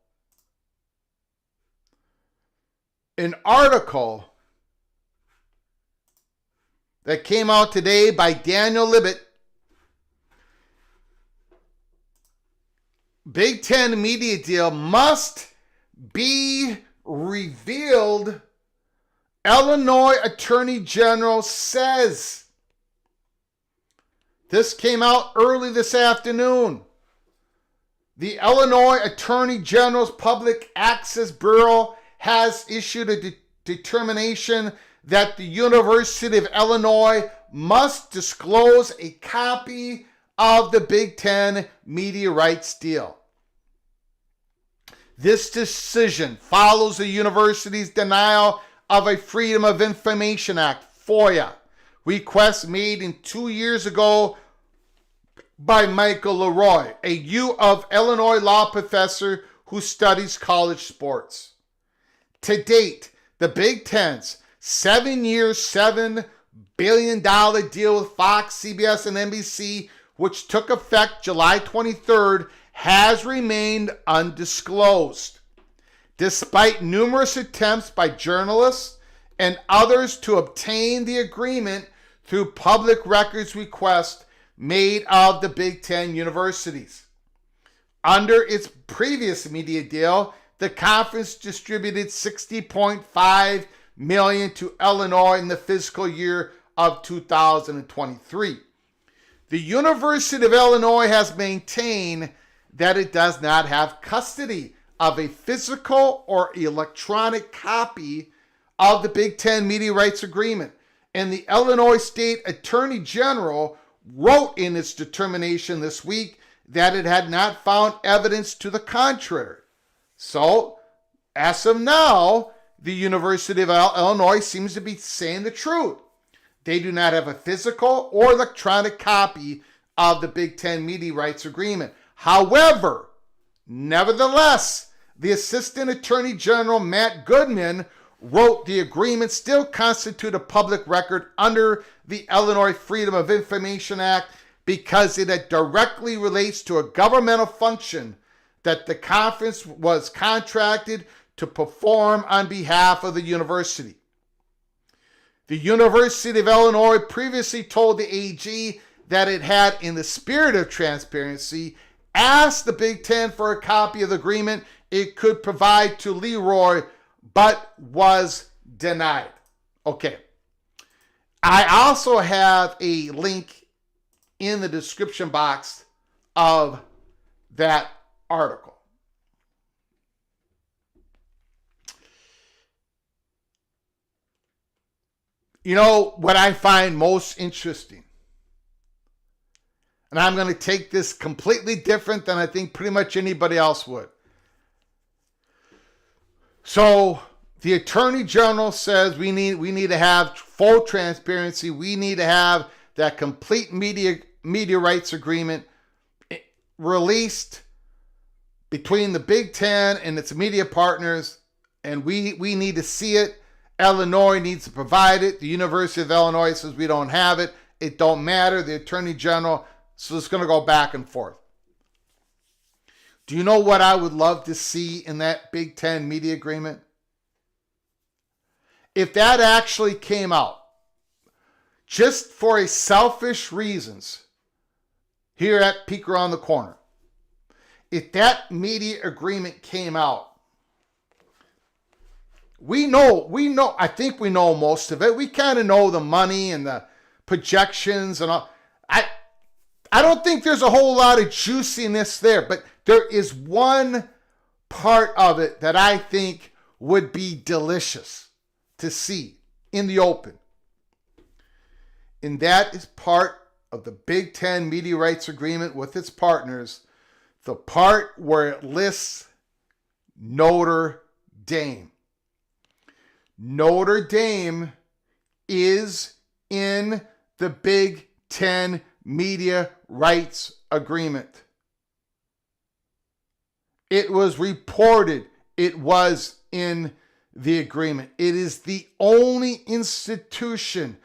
S1: that came out today by Daniel Libet, Big Ten media deal must be revealed, Illinois Attorney General says. This came out early this afternoon. The Illinois Attorney General's Public Access Bureau has issued a determination that the University of Illinois must disclose a copy of the Big Ten media rights deal. This decision follows the university's denial of a Freedom of Information Act, FOIA, request made 2 years ago by Michael Leroy, a U of Illinois law professor who studies college sports. To date, the Big Ten's 7-year, $7 billion deal with Fox, CBS, and NBC, which took effect July 23rd, has remained undisclosed. Despite numerous attempts by journalists and others to obtain the agreement through public records requests made of the Big Ten universities. Under its previous media deal, the conference distributed $60.5 million to Illinois in the fiscal year of 2023. The University of Illinois has maintained that it does not have custody of a physical or electronic copy of the Big Ten Media Rights Agreement. And the Illinois State Attorney General wrote in its determination this week that it had not found evidence to the contrary. So, as of now, the University of Illinois seems to be saying the truth. They do not have a physical or electronic copy of the Big Ten Media Rights Agreement. However, nevertheless, the Assistant Attorney General Matt Goodman wrote the agreement still constitute a public record under the Illinois Freedom of Information Act because it directly relates to a governmental function that the conference was contracted to perform on behalf of the university. The University of Illinois previously told the AG that it had, in the spirit of transparency, asked the Big Ten for a copy of the agreement it could provide to Leroy, but was denied. Okay. I also have a link in the description box of that article. You know what I find most interesting, and I'm going to take this completely different than I think pretty much anybody else would. So the Attorney General says we need to have full transparency. We need to have that complete media rights agreement released between the Big Ten and its media partners, and we need to see it. Illinois needs to provide it. The University of Illinois says we don't have it. It don't matter. The Attorney General, so it's going to go back and forth. Do you know what I would love to see in that Big Ten media agreement? If that actually came out, just for a selfish reasons, here at Peek Around the Corner, if that media agreement came out, we know, I think we know most of it. We kind of know the money and the projections and all. I don't think there's a whole lot of juiciness there, but there is one part of it that I think would be delicious to see in the open. And that is part of the Big Ten Media Rights Agreement with its partners, the part where it lists Notre Dame. Notre Dame is in the Big Ten Media Rights Agreement. It was reported it was in the agreement. It is the only institution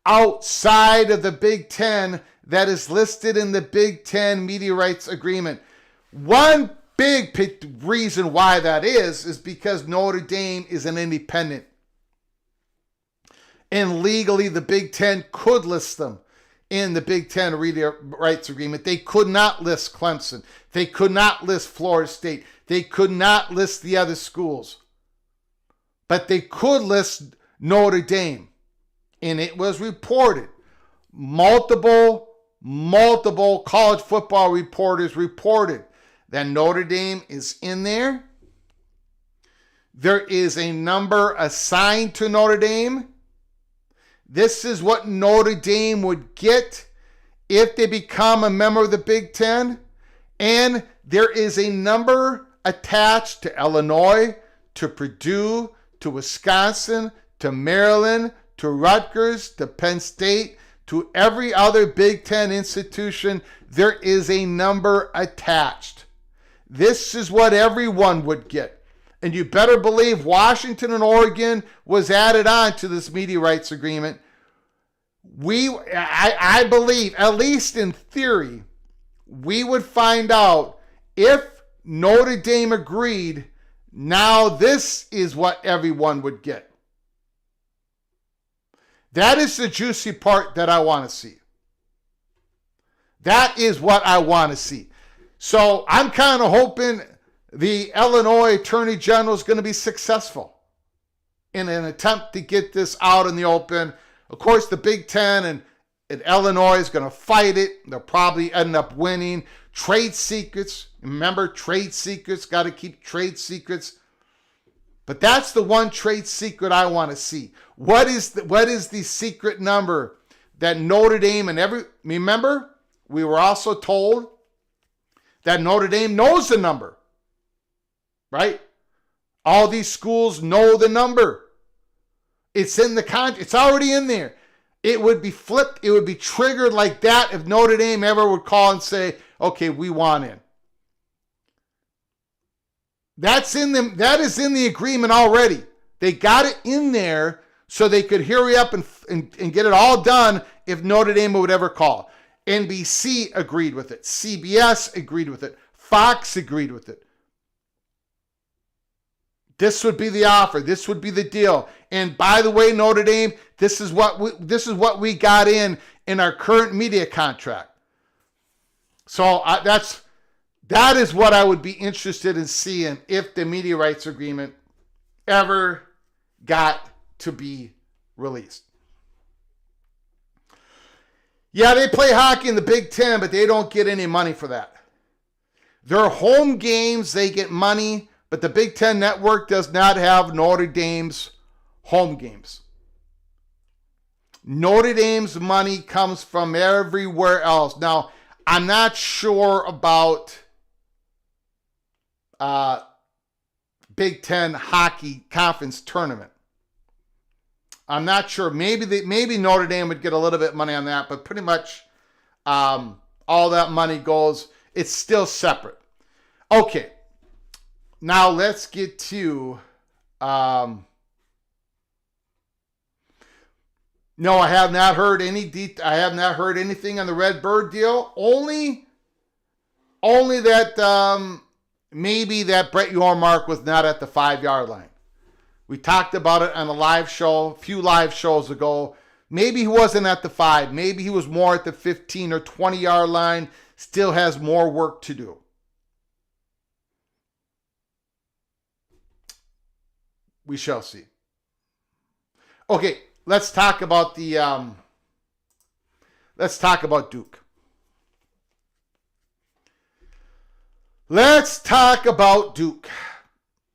S1: outside of the Big Ten that is listed in the Big Ten Media Rights Agreement. One big reason why that is because Notre Dame is an independent. And legally, the Big Ten could list them in the Big Ten Media Rights Agreement. They could not list Clemson. They could not list Florida State. They could not list the other schools. But they could list Notre Dame. And it was reported. Multiple college football reporters reported that Notre Dame is in there. There is a number assigned to Notre Dame. This is what Notre Dame would get if they become a member of the Big Ten. And there is a number attached to Illinois, to Purdue, to Wisconsin, to Maryland, to Rutgers, to Penn State, to every other Big Ten institution. There is a number attached. This is what everyone would get. And you better believe Washington and Oregon was added on to this media rights agreement. I believe, at least in theory, we would find out if Notre Dame agreed. Now this is what everyone would get. That is the juicy part that I want to see. That is what I want to see. So I'm kind of hoping the Illinois Attorney General is going to be successful in an attempt to get this out in the open. Of course, the Big Ten and Illinois is going to fight it. They'll probably end up winning, Trade secrets. Remember, trade secrets. Got to keep trade secrets. But that's the one trade secret I want to see. What is the secret number that Notre Dame remember, we were also told that Notre Dame knows the number, right? All these schools know the number. It's in the contract. It's already in there. It would be flipped. It would be triggered like that if Notre Dame ever would call and say, okay, we want in. That is in the agreement already. They got it in there so they could hurry up and get it all done if Notre Dame would ever call. NBC agreed with it. CBS agreed with it. Fox agreed with it. This would be the offer. This would be the deal. And by the way, Notre Dame, this is what we got in our current media contract. So that is what I would be interested in seeing if the media rights agreement ever got to be released. Yeah, they play hockey in the Big Ten, but they don't get any money for that. Their home games, they get money, but the Big Ten Network does not have Notre Dame's home games. Notre Dame's money comes from everywhere else. Now, I'm not sure about Big Ten Hockey Conference Tournament. I'm not sure. Maybe Notre Dame would get a little bit of money on that, but pretty much all that money goes. It's still separate. Okay. Now let's get to. No, I have not heard I have not heard anything on the Red Bird deal. Only that maybe that Brett Yormark was not at the 5-yard line. We talked about it on a few live shows ago. Maybe he wasn't at the 5. Maybe he was more at the 15 or 20-yard line. Still has more work to do. We shall see. Okay, let's talk about Duke. Let's talk about Duke.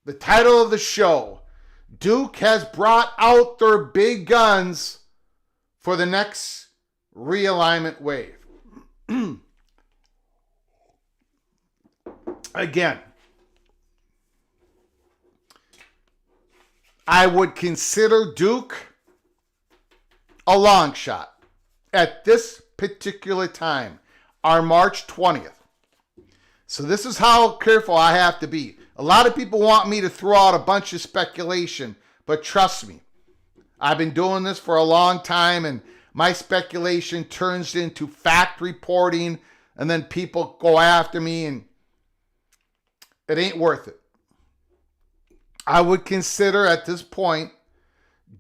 S1: The title of the show. Duke has brought out their big guns for the next realignment wave. Again, I would consider Duke a long shot at this particular time, our March 20th. So this is how careful I have to be. A lot of people want me to throw out a bunch of speculation, but trust me, I've been doing this for a long time, and my speculation turns into fact reporting, and then people go after me, and it ain't worth it. I would consider at this point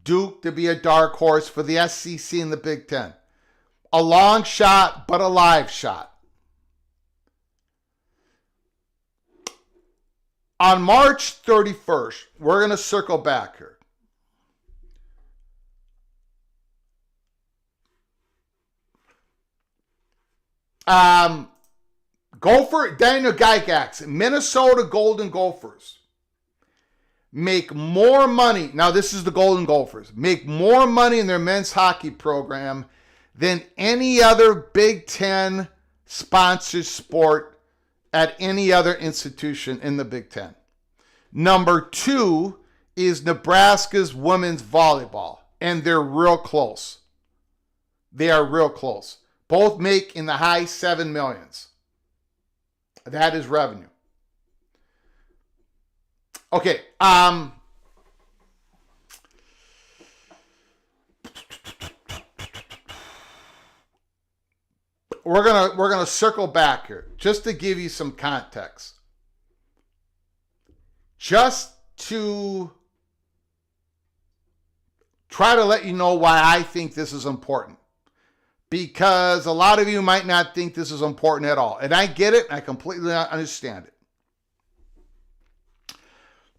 S1: Duke to be a dark horse for the SEC and the Big Ten. A long shot, but a live shot. On March 31st, we're going to circle back here. Daniel Gygax, Minnesota Golden Gophers make more money. Now, this is the Golden Gophers. Make more money in their men's hockey program than any other Big Ten sponsored sport at any other institution in the Big Ten. Number 2 is Nebraska's women's volleyball, and they're real close. They are real close. Both make in the high 7 millions. That is revenue. Okay, we're gonna circle back here just to give you some context, just to try to let you know why I think this is important, because a lot of you might not think this is important at all, and I get it. I completely understand it.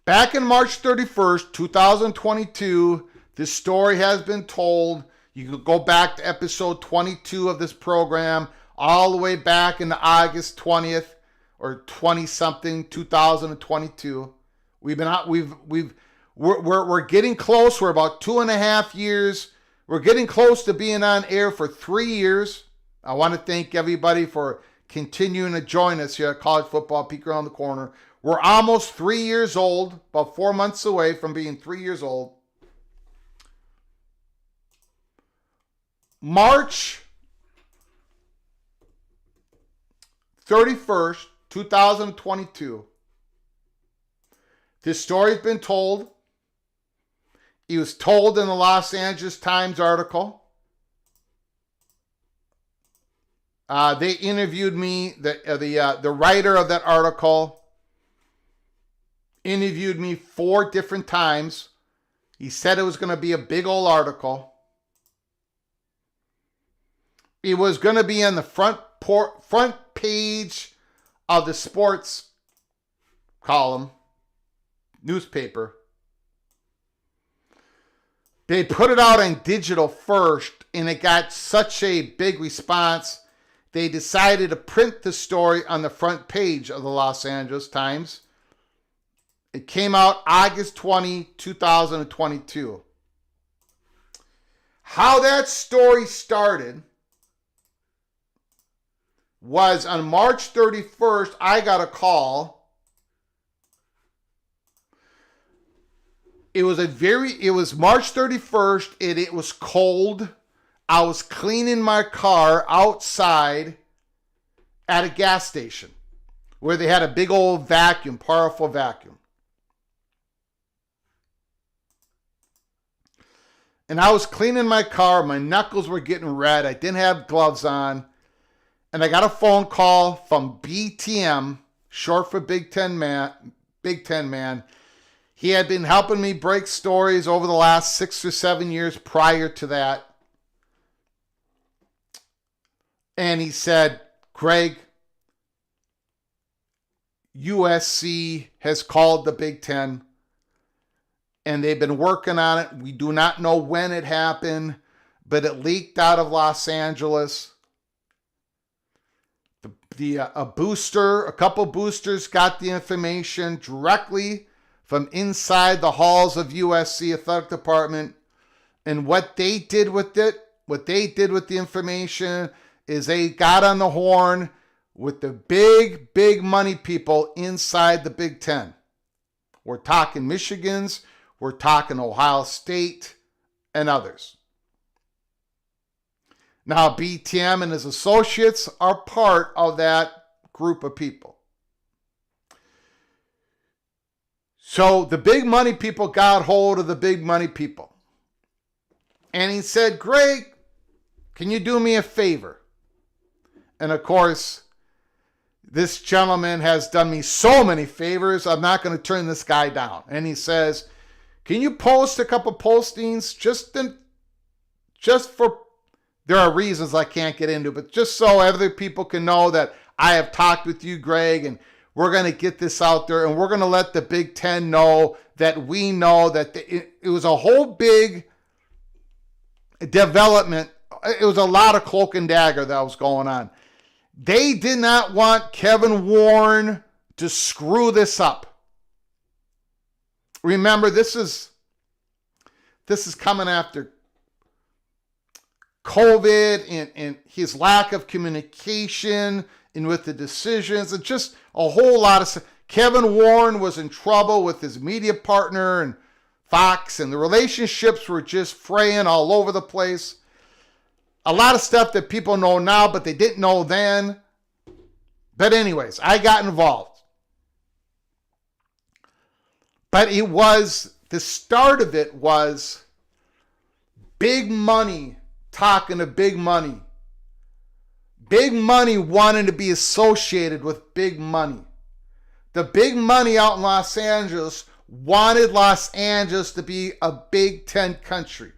S1: Back in March 31st, 2022, this story has been told. You can go back to episode 22 of this program. all the way back into August 20th or 20 something 2022. We're getting close. We're about 2.5 years. We're getting close to being on air for 3 years. I want to thank everybody for continuing to join us here at College Football Peek Around the Corner. We're almost 3 years old, about 4 months away from being 3 years old. March 31st, 2022. This story's been told. It was told in the Los Angeles Times article. They interviewed me. The writer of that article interviewed me 4 different times. He said it was going to be a big old article. It was going to be on the front page of the sports column, newspaper. They put it out on digital first, and it got such a big response, they decided to print the story on the front page of the Los Angeles Times. It came out August 20, 2022. How that story started was on March 31st, I got a call. It was March 31st, and it was cold. I was cleaning my car outside at a gas station where they had a big old vacuum, powerful vacuum. And I was cleaning my car. My knuckles were getting red. I didn't have gloves on. And I got a phone call from BTM, short for Big Ten Man. He had been helping me break stories over the last 6 or 7 years prior to that. And he said, Greg, USC has called the Big Ten, and they've been working on it. We do not know when it happened, but it leaked out of Los Angeles. A couple boosters got the information directly from inside the halls of USC athletic department. And what they did with the information is they got on the horn with the big money people inside the Big Ten. We're talking Michigan's, we're talking Ohio State, and others. Now, BTM and his associates are part of that group of people. So the big money people got hold of the big money people. And he said, Greg, can you do me a favor? And of course, this gentleman has done me so many favors, I'm not going to turn this guy down. And he says, can you post a couple postings just for, there are reasons I can't get into, but just so other people can know that I have talked with you, Greg, and we're going to get this out there, and we're going to let the Big Ten know that we know that it was a whole big development. It was a lot of cloak and dagger that was going on. They did not want Kevin Warren to screw this up. Remember, this is coming after COVID and his lack of communication and with the decisions and just a whole lot of stuff. Kevin Warren was in trouble with his media partner and Fox, and the relationships were just fraying all over the place. A lot of stuff that people know now, but they didn't know then. But anyways, I got involved. But the start of it was big money talking to big money. Big money wanted to be associated with big money. The big money out in Los Angeles wanted Los Angeles to be a Big Ten country.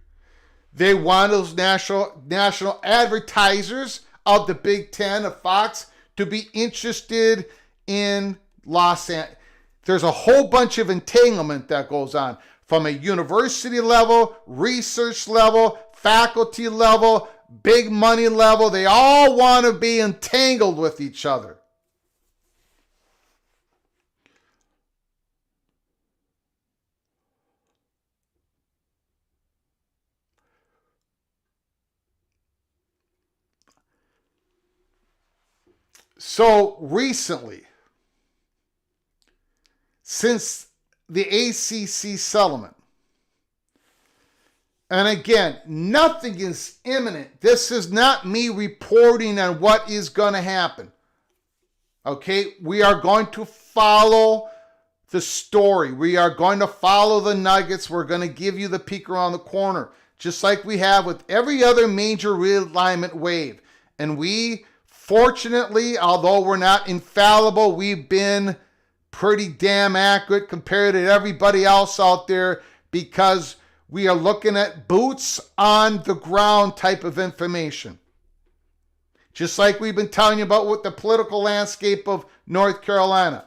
S1: They wanted those national advertisers of the Big Ten, of Fox, to be interested in Los Angeles. There's a whole bunch of entanglement that goes on from a university level, research level, faculty level, big money level. They all want to be entangled with each other. So recently, since the ACC settlement, and again, nothing is imminent. This is not me reporting on what is going to happen. Okay, we are going to follow the story. We are going to follow the nuggets. We're going to give you the peek around the corner, just like we have with every other major realignment wave. And we, fortunately, although we're not infallible, we've been pretty damn accurate compared to everybody else out there, because we are looking at boots on the ground type of information. Just like we've been telling you about with the political landscape of North Carolina.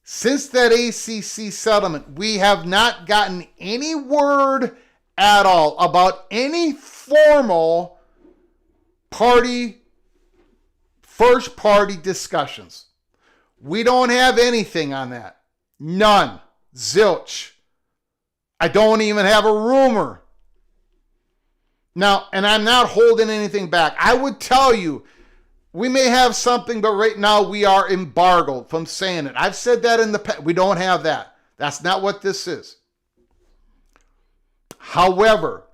S1: Since that ACC settlement, we have not gotten any word at all about any formal first party discussions. We don't have anything on that. None. Zilch. I don't even have a rumor. Now, and I'm not holding anything back. I would tell you, we may have something, but right now we are embargoed from saying it. I've said that in the past. We don't have that. That's not what this is. However,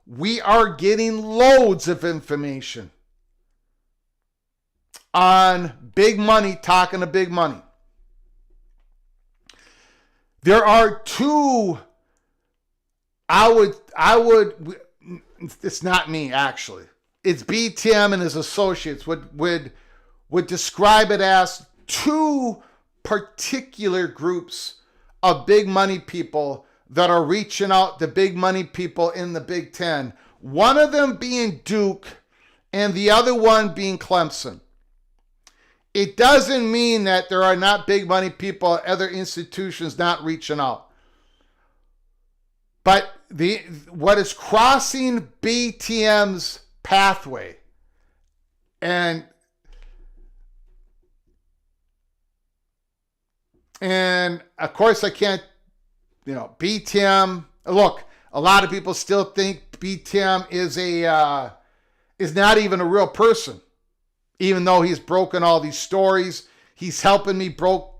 S1: we are getting loads of information on big money, talking to big money. There are two, it's not me actually. It's BTM and his associates would describe it as two particular groups of big money people that are reaching out to big money people in the Big Ten. One of them being Duke and the other one being Clemson. It doesn't mean that there are not big money people at other institutions not reaching out. But what is crossing BTM's pathway, and of course I can't, BTM, look, a lot of people still think BTM is not even a real person, even though he's broken all these stories. He's helping me broke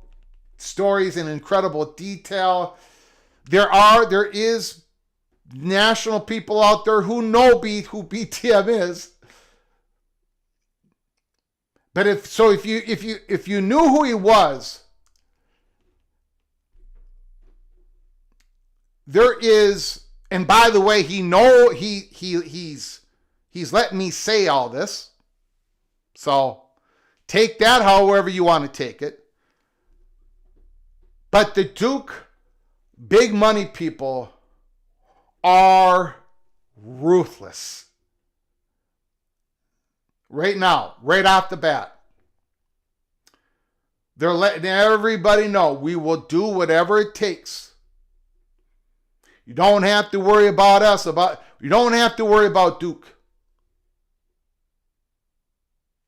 S1: stories in incredible detail. There is national people out there who know who BTM is. But if you knew who he was, there is, and by the way, he's letting me say all this. So take that however you want to take it. But the Duke big money people are ruthless. Right now, right off the bat. They're letting everybody know we will do whatever it takes. You don't have to worry about us. You don't have to worry about Duke.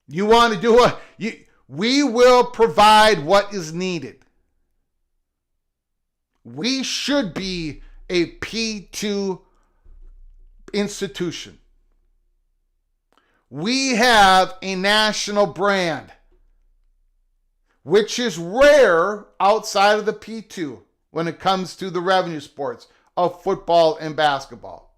S1: You want to do we will provide what is needed. We should be a P2 institution. We have a national brand, which is rare outside of the P2 when it comes to the revenue sports of football and basketball.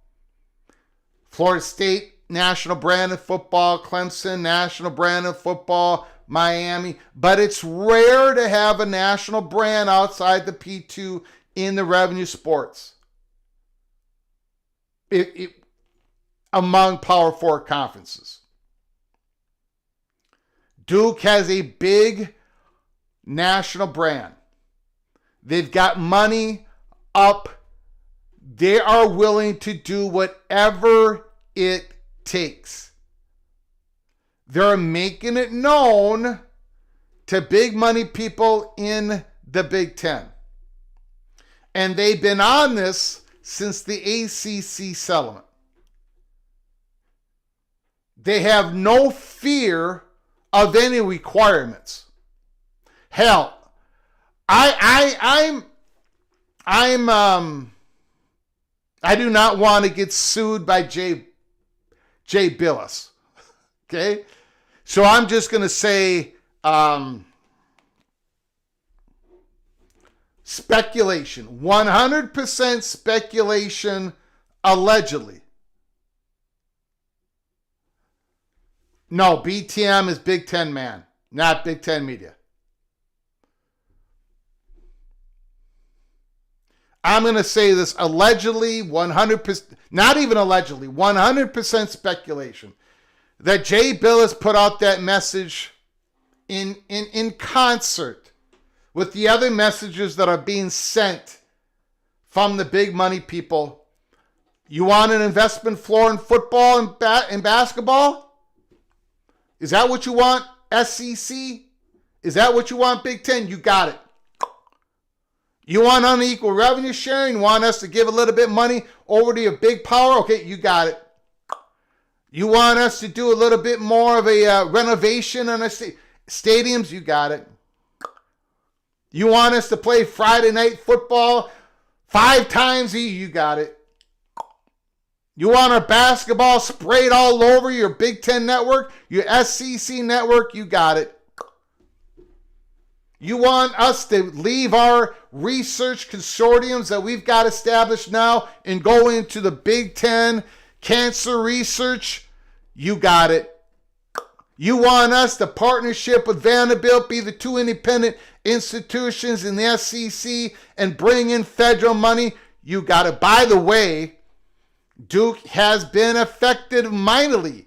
S1: Florida State, national brand of football. Clemson, national brand of football. Miami. But it's rare to have a national brand outside the P2 in the revenue sports. Among Power 4 conferences. Duke has a big national brand. They've got money up. They are willing to do whatever it takes. They're making it known to big money people in the Big Ten. And they've been on this since the ACC settlement. They have no fear of any requirements. Hell, I do not want to get sued by Jay Bilas. Okay? So I'm just going to say speculation. 100% speculation, allegedly. No, BTM is Big Ten man, not Big Ten media. I'm going to say this allegedly, 100%, not even allegedly, 100% speculation that Jay Bilas put out that message in concert with the other messages that are being sent from the big money people. You want an investment floor in football and basketball? Is that what you want, SEC? Is that what you want, Big Ten? You got it. You want unequal revenue sharing? Want us to give a little bit of money over to your big power? Okay, you got it. You want us to do a little bit more of a renovation on our stadiums? You got it. You want us to play Friday night football 5 times a year? You got it. You want our basketball sprayed all over your Big Ten network, your SEC network? You got it. You want us to leave our research consortiums that we've got established now and go into the Big Ten cancer research? You got it. You want us to partnership with Vanderbilt, be the 2 independent institutions in the SEC and bring in federal money? You got it. By the way, Duke has been affected mightily,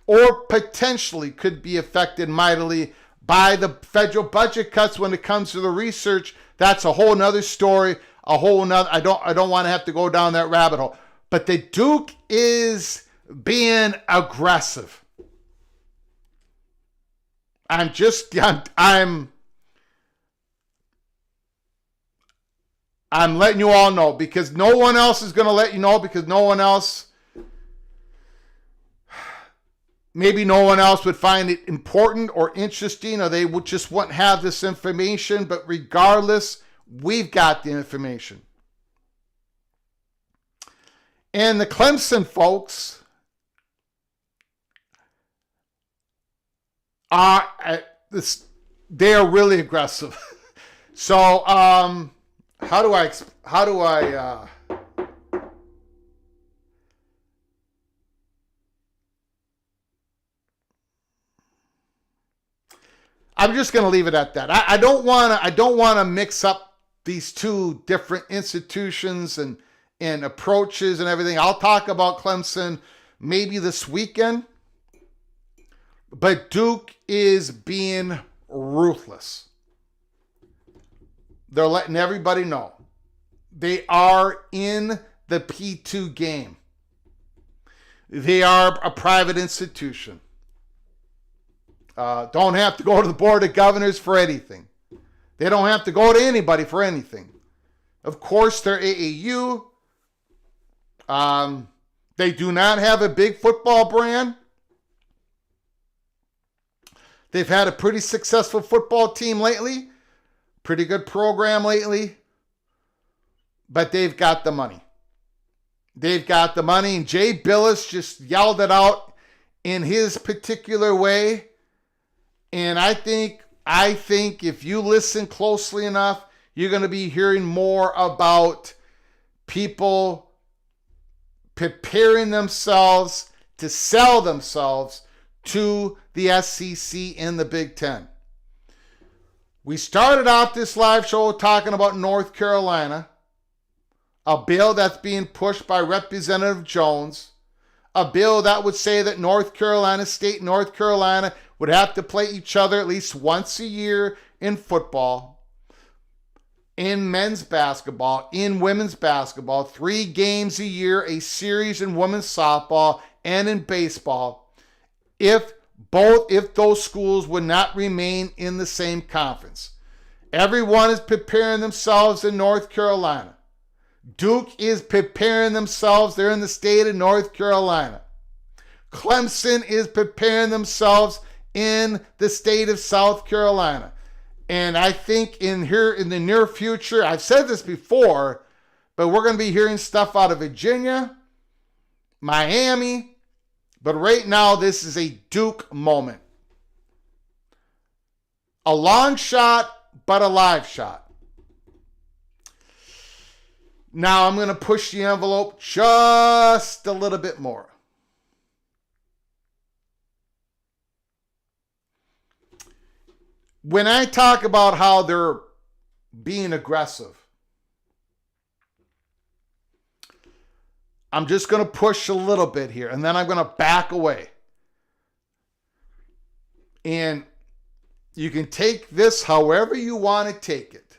S1: or potentially could be affected mightily by the federal budget cuts when it comes to the research. That's a whole nother story, a whole nother, I don't want to have to go down that rabbit hole. But the Duke is being aggressive. I'm letting you all know, because no one else is going to let you know, because no one else would find it important or interesting, or they would just wouldn't have this information. But regardless, we've got the information. And the Clemson folks they are really aggressive. So, how do I I'm just going to leave it at that. I don't want to mix up these two different institutions and approaches and everything. I'll talk about Clemson maybe this weekend. But Duke is being ruthless. They're letting everybody know they are in the P2 game. They are a private institution. Don't have to go to the Board of Governors for anything. They don't have to go to anybody for anything. Of course, they're AAU. They do not have a big football brand. They've had a pretty successful football team lately. Pretty good program lately. But they've got the money. They've got the money. And Jay Bilas just yelled it out in his particular way. And I think if you listen closely enough, you're going to be hearing more about people preparing themselves to sell themselves to the SEC and the Big Ten. We started off this live show talking about North Carolina, a bill that's being pushed by Representative Jones, a bill that would say that North Carolina State and North Carolina would have to play each other at least once a year in football, in men's basketball, in women's basketball, 3 games a year, a series in women's softball, and in baseball, if those schools would not remain in the same conference. Everyone is preparing themselves in North Carolina. Duke is preparing themselves. They're in the state of North Carolina. Clemson is preparing themselves in the state of South Carolina. And I think in the near future, I've said this before, but we're going to be hearing stuff out of Virginia, Miami. But right now, this is a Duke moment. A long shot, but a live shot. Now I'm going to push the envelope just a little bit more. When I talk about how they're being aggressive, I'm just going to push a little bit here, and then I'm going to back away. And you can take this however you want to take it.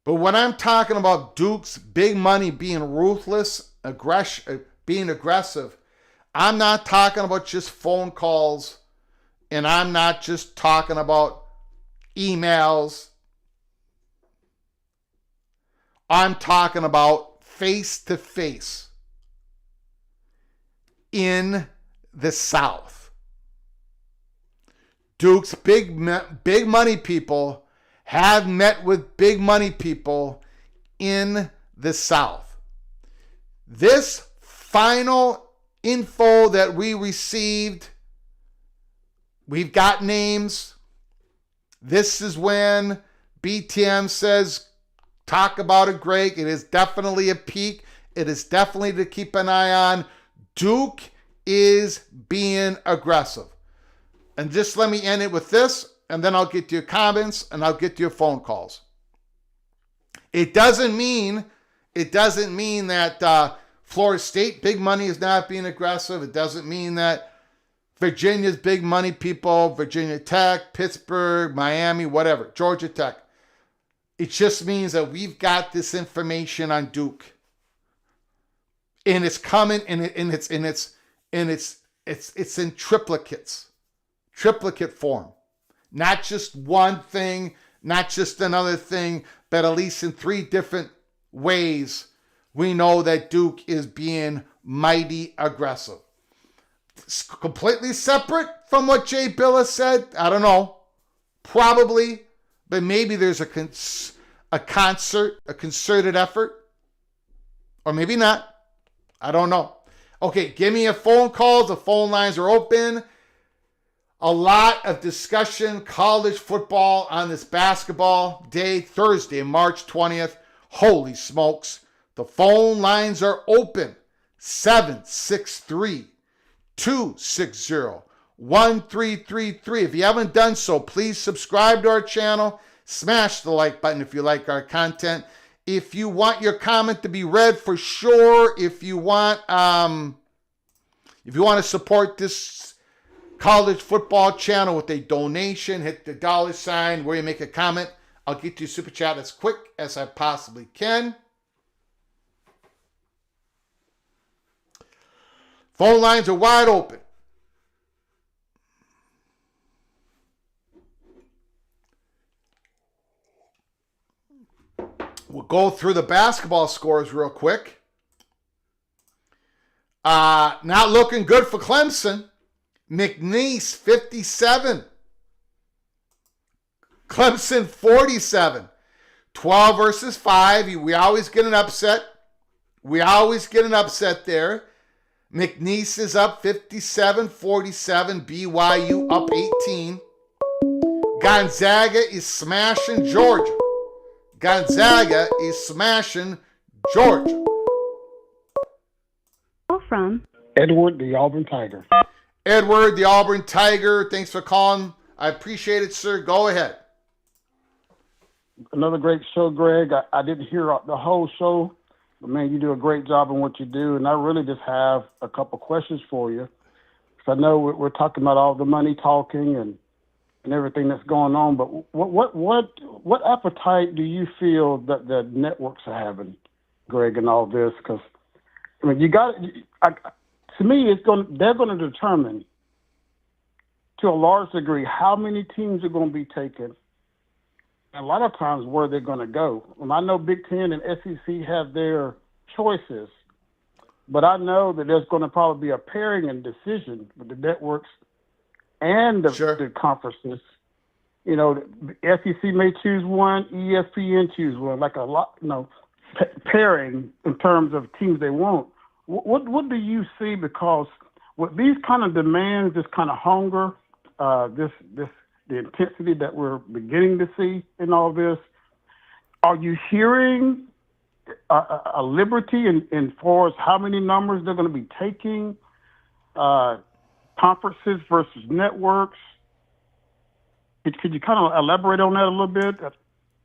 S1: But when I'm talking about Duke's big money being ruthless, being aggressive, I'm not talking about just phone calls, and I'm not just talking about emails. I'm talking about face-to-face in the South. Duke's big money people have met with big money people in the South. This final info that we received, we've got names. This is when BTM says, talk about it, Greg. It is definitely a peak. It is definitely to keep an eye on. Duke is being aggressive. And just let me end it with this, and then I'll get to your comments and I'll get to your phone calls. It doesn't mean that Florida State big money is not being aggressive. It doesn't mean that Virginia's big money people, Virginia Tech, Pittsburgh, Miami, whatever, Georgia Tech. It just means that we've got this information on Duke. And it's coming, and it's in triplicate form. Not just one thing, not just another thing, but at least in 3 different ways, we know that Duke is being mighty aggressive. It's completely separate from what Jay Bilas said. I don't know. Probably, but maybe there's a concerted effort, or maybe not. I don't know. Okay, give me a phone call. The phone lines are open. A lot of discussion, college football on this basketball day, Thursday, March 20th. Holy smokes. The phone lines are open. 763-260-1333. If you haven't done so, please subscribe to our channel. Smash the like button if you like our content. If you want your comment to be read, for sure. If you want to support this college football channel with a donation, hit the $ where you make a comment. I'll get to your super chat as quick as I possibly can. Phone lines are wide open. We'll go through the basketball scores real quick. Not looking good for Clemson. McNeese, 57. Clemson, 47. 12 versus 5. We always get an upset. There. McNeese is up 57-47. BYU up 18. Gonzaga is smashing Georgia.
S2: From
S3: Edward, the Auburn Tiger.
S1: Edward, the Auburn Tiger. Thanks for calling. I appreciate it, sir. Go ahead.
S3: Another great show, Greg. I didn't hear the whole show, but man, you do a great job in what you do. And I really just have a couple questions for you. Because I know we're talking about all the money talking and everything that's going on, but what appetite do you feel that the networks are having, Greg, in all this? Because I mean, to me, they're going to determine to a large degree how many teams are going to be taken, and a lot of times where they're going to go. I know Big Ten and SEC have their choices, but I know that there's going to probably be a pairing and decision with the networks and the conferences. You know, the SEC may choose one, ESPN choose one, like a lot, pairing in terms of teams they want. What do you see? Because with these kind of demands, this kind of hunger, the intensity that we're beginning to see in all this, are you hearing a liberty in far as how many numbers they're going to be taking, conferences versus networks? Could you kind of elaborate on that a little bit?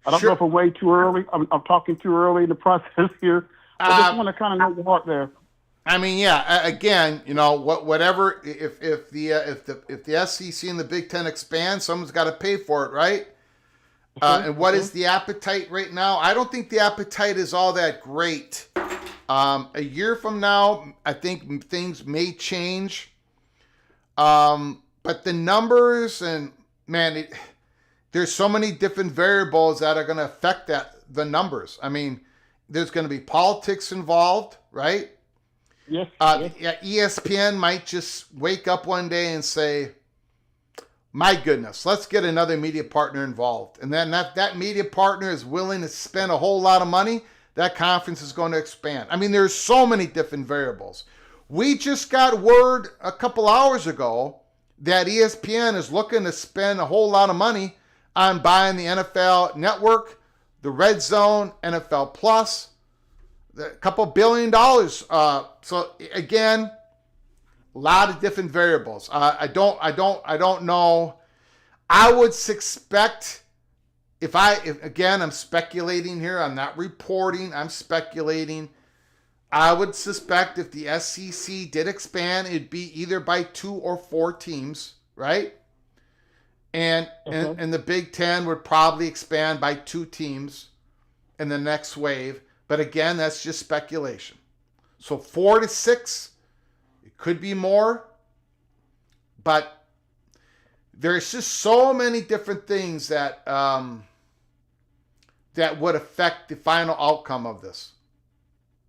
S3: I don't know if I'm way too early. I'm talking too early in the process here. I just want to kind of know the heart there.
S1: I mean, yeah. Again, whatever. If the SEC and the Big Ten expand, someone's got to pay for it, right? And what is the appetite right now? I don't think the appetite is all that great. A year from now, I think things may change. But the numbers and man, there's so many different variables that are going to affect the numbers. I mean, there's going to be politics involved, right?
S3: Yes.
S1: ESPN might just wake up one day and say, my goodness, let's get another media partner involved. And then that media partner is willing to spend a whole lot of money, that conference is going to expand. I mean, there's so many different variables. We just got word a couple hours ago that ESPN is looking to spend a whole lot of money on buying the NFL Network, the Red Zone, NFL Plus, a couple $1 billion. So again, a lot of different variables. I don't know. I would suspect if again, I'm speculating here. I'm not reporting. I'm speculating. I would suspect if the SEC did expand, it'd be either by 2 or 4 teams, right? And the Big Ten would probably expand by 2 teams in the next wave. But again, that's just speculation. So 4 to 6, it could be more. But there's just so many different things that that would affect the final outcome of this.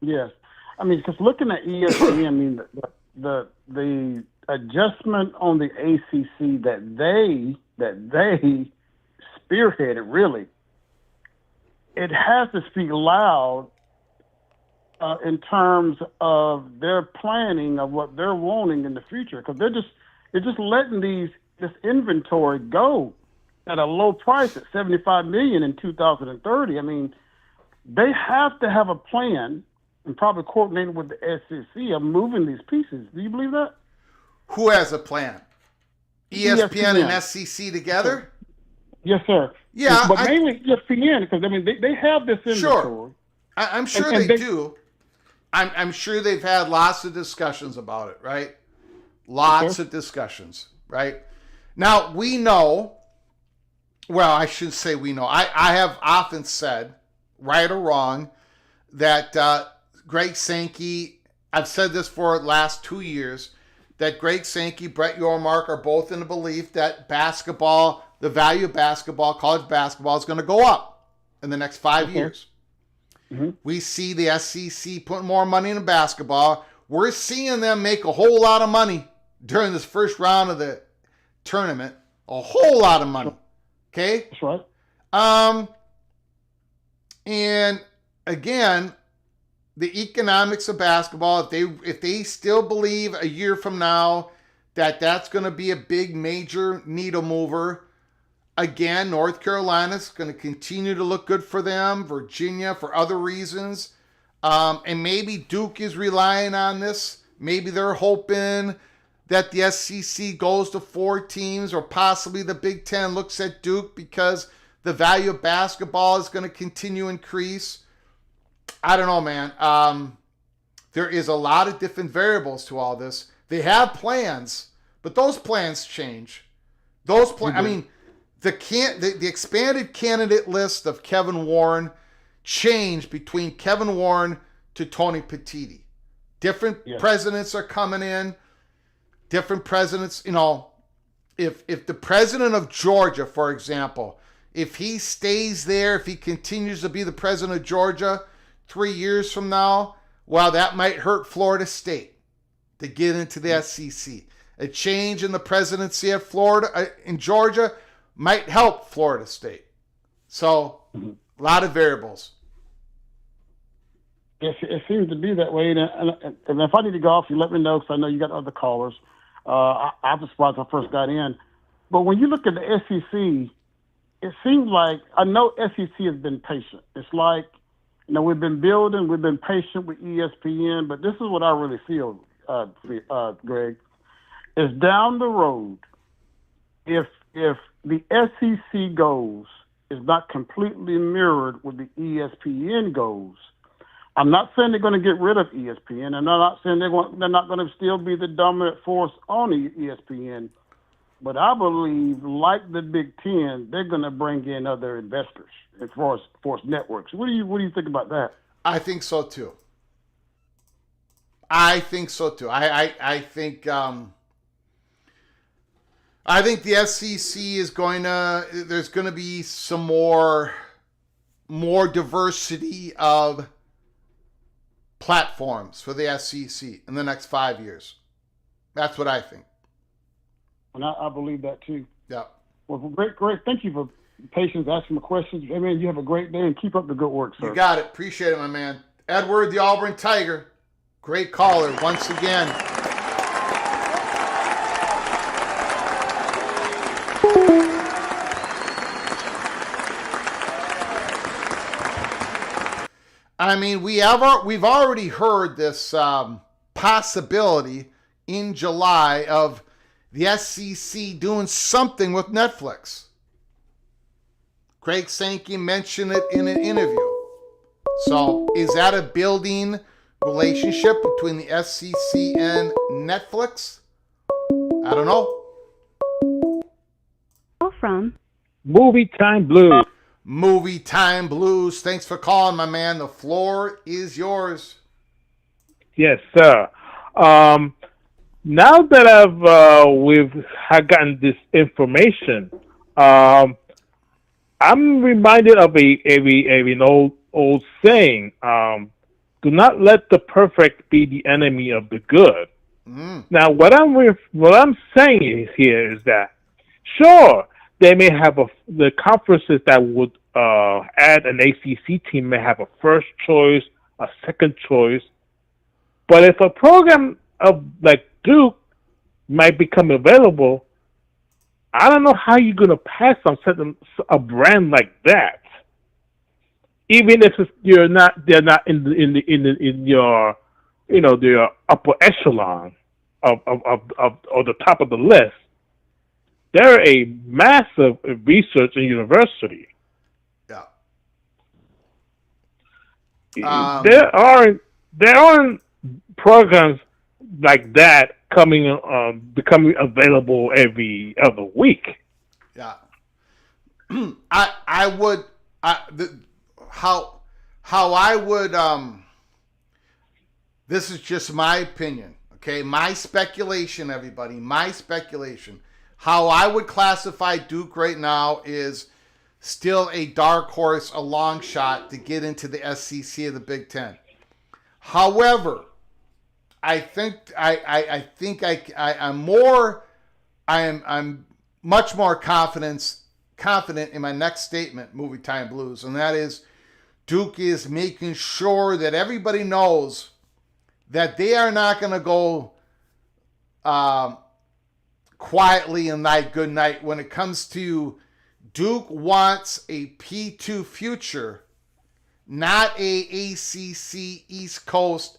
S3: Yes. I mean, because looking at ESPN, I mean, the adjustment on the ACC that they spearheaded, really, it has to speak loud in terms of their planning of what they're wanting in the future. Because they're just letting this inventory go at a low price at $75 million in 2030. I mean, they have to have a plan, and probably coordinated with the SEC of moving these pieces. Do you believe that?
S1: Who has a plan? ESPN and SEC together?
S3: Yes, sir.
S1: Yeah,
S3: but mainly ESPN, because I mean they have this inventory.
S1: Sure, I'm sure they do. I'm sure they've had lots of discussions about it, right? Lots of discussions, right? Now we know. Well, I should say we know. I have often said, right or wrong, that Greg Sankey, I've said this for the last 2 years, that Greg Sankey, Brett Yormark are both in the belief that basketball, the value of basketball, college basketball, is going to go up in the next 5 years. Mm-hmm. We see the SEC putting more money into basketball. We're seeing them make a whole lot of money during this first round of the tournament. A whole lot of money. Okay?
S3: That's right.
S1: And again, the economics of basketball, if they still believe a year from now that that's going to be a big major needle mover, again, North Carolina's going to continue to look good for them, Virginia for other reasons, and maybe Duke is relying on this. Maybe they're hoping that the SEC goes to 4 teams, or possibly the Big Ten looks at Duke because the value of basketball is going to continue to increase. I don't know, man. There is a lot of different variables to all this. They have plans, but those plans change. Those plans, I mean, the expanded candidate list of Kevin Warren changed between Kevin Warren to Tony Petitti. Different presidents are coming in. Different presidents, if the president of Georgia, for example, if he stays there, if he continues to be the president of Georgia 3 years from now, Well, that might hurt Florida State to get into the SEC. A change in the presidency at Florida, in Georgia, might help Florida State. So, a lot of variables.
S3: It seems to be that way. And if I need to go off, you let me know because I know you got other callers. I was surprised when I first got in. But when you look at the SEC, it seems like, I know SEC has been patient. It's like, we've been building, we've been patient with ESPN, but this is what I really feel, Greg, is down the road, if the SEC goals is not completely mirrored with the ESPN goals, I'm not saying they're going to get rid of ESPN, and I'm not saying they're not going to still be the dominant force on ESPN, but I believe, like the Big Ten, they're going to bring in other investors as far as sports networks. What do you think about that?
S1: I think so too. I think the SEC is going to. There's going to be some more diversity of platforms for the SEC in the next 5 years. That's what I think.
S3: And I believe that too.
S1: Yeah.
S3: Well, great. Thank you for patience, asking my questions. Hey, man, you have a great day and keep up the good work, sir.
S1: You got it. Appreciate it, my man. Edward, the Auburn Tiger. Great caller once again. I mean, we've already heard this possibility in July of the SEC doing something with Netflix. Craig Sankey mentioned it in an interview. So, is that a building relationship between the SEC and Netflix? I don't know.
S2: From
S4: Movie Time Blues.
S1: Movie Time Blues. Thanks for calling, my man. The floor is yours.
S4: Yes, sir. Now that we've gotten this information, I'm reminded of an old saying. Do not let the perfect be the enemy of the good. Now, what I'm saying here is that, sure, they may have the conferences that would add an ACC team may have a first choice, a second choice, but if a program of like Duke might become available, I don't know how you're going to pass on a brand like that, even if they're not in your the upper echelon of the top of the list. They're a massive research and university.
S1: Yeah.
S4: There aren't programs like that becoming available every other week.
S1: Yeah. This is just my opinion, okay? My speculation, everybody, my speculation. How I would classify Duke right now is still a dark horse, a long shot to get into the SEC of the Big Ten. However, I'm much more confident in my next statement, Movie Time Blues, and that is Duke is making sure that everybody knows that they are not going to go quietly and night good night when it comes to Duke wants a P2 future, not a ACC East Coast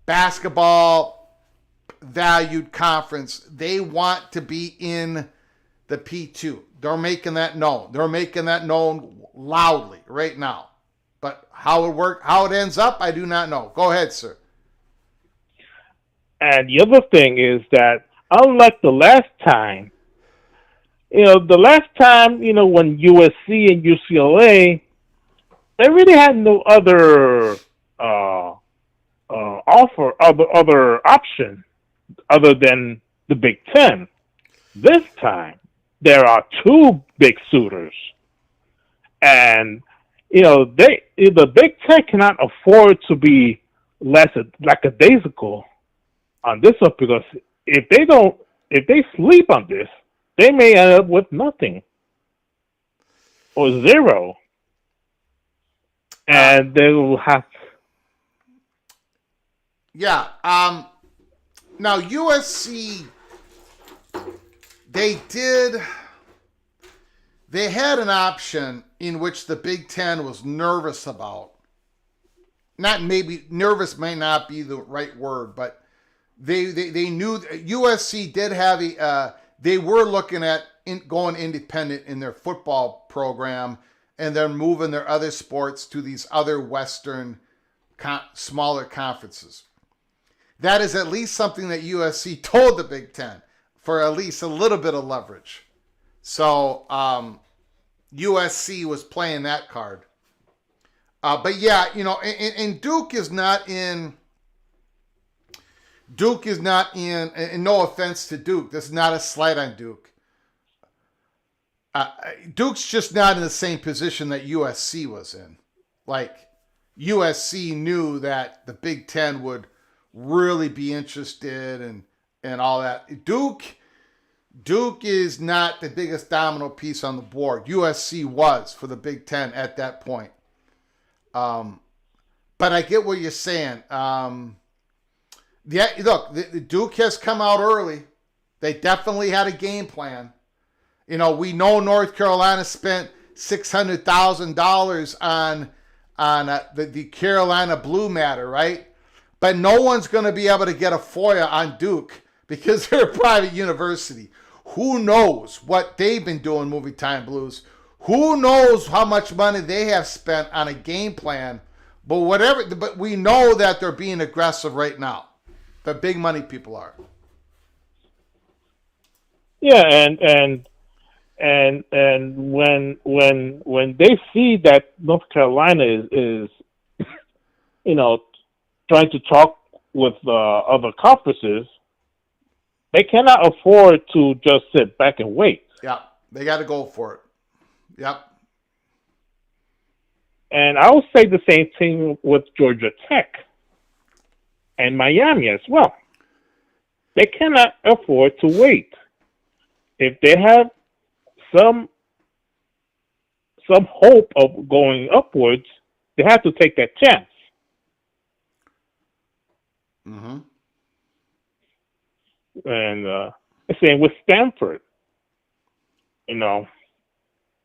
S1: basketball valued conference. They want to be in the P2. They're making that known. They're making that known loudly right now. But how it ends up, I do not know. Go ahead, sir.
S4: And the other thing is that unlike the last time, when USC and UCLA, they really had no other other option other than the Big Ten. This time, there are two big suitors, and the Big Ten cannot afford to be less lackadaisical on this one, because if they sleep on this, they may end up with nothing or zero, and they will have.
S1: Yeah. Now USC, they had an option in which the Big Ten was nervous about. Not maybe nervous may not be the right word, but they knew USC did have they were looking at going independent in their football program, and they're moving their other sports to these other Western smaller conferences. That is at least something that USC told the Big Ten for at least a little bit of leverage. So USC was playing that card. But yeah, and Duke is not in, and no offense to Duke, this is not a slight on Duke. Duke's just not in the same position that USC was in. Like, USC knew that the Big Ten would really be interested and all that. Duke is not the biggest domino piece on the board. USC was for the Big Ten at that point. But I get what you're saying. Yeah, look, the Duke has come out early. They definitely had a game plan. We know North Carolina spent $600,000 on the Carolina Blue matter, right? But no one's going to be able to get a FOIA on Duke because they're a private university. Who knows what they've been doing, Movie Time Blues? Who knows how much money they have spent on a game plan? But we know that they're being aggressive right now. The big money people are.
S4: Yeah, and when they see that North Carolina is trying to talk with other conferences, they cannot afford to just sit back and wait.
S1: Yeah, they got to go for it. Yep.
S4: And I will say the same thing with Georgia Tech and Miami as well. They cannot afford to wait. If they have some hope of going upwards, they have to take that chance.
S1: Mm-hmm.
S4: And same with Stanford.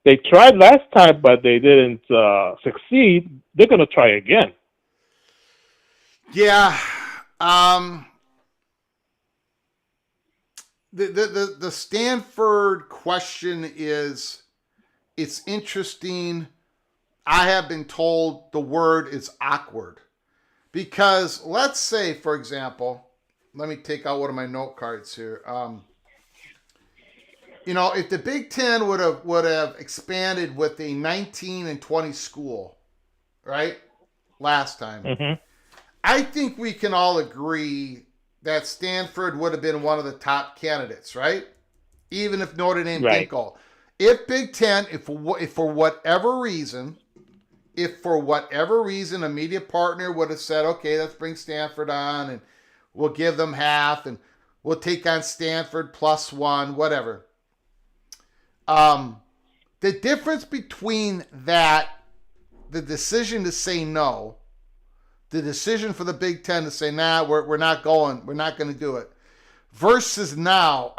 S4: They tried last time, but they didn't succeed. They're going to try again.
S1: Yeah. The Stanford question is, it's interesting. I have been told the word is awkward. Because let's say, for example, let me take out one of my note cards here. If the Big Ten would have expanded with a 19 and 20 school, right, last time,
S4: mm-hmm.
S1: I think we can all agree that Stanford would have been one of the top candidates, right? Even if Notre Dame didn't go. If Big Ten, if for whatever reason, a media partner would have said, okay, let's bring Stanford on and we'll give them half and we'll take on Stanford +1, whatever. The difference between that, the decision to say no, the decision for the Big Ten to say, nah, we're not going to do it, versus now,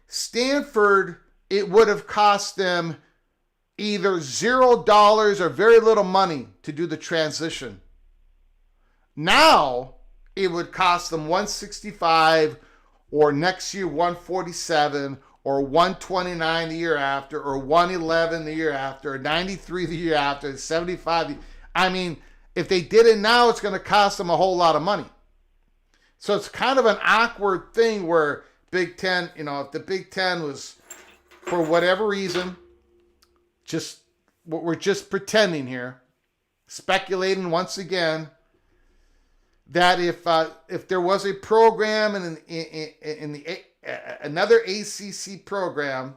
S1: Stanford, it would have cost them either $0 or very little money to do the transition. Now, it would cost them $165 or next year $147 or $129 the year after or $111 the year after or $93 the year after, $75. If they did it now, it's going to cost them a whole lot of money. So it's kind of an awkward thing where Big Ten, if the Big Ten was, for whatever reason, we're just pretending here, speculating once again, that if there was a program in another ACC program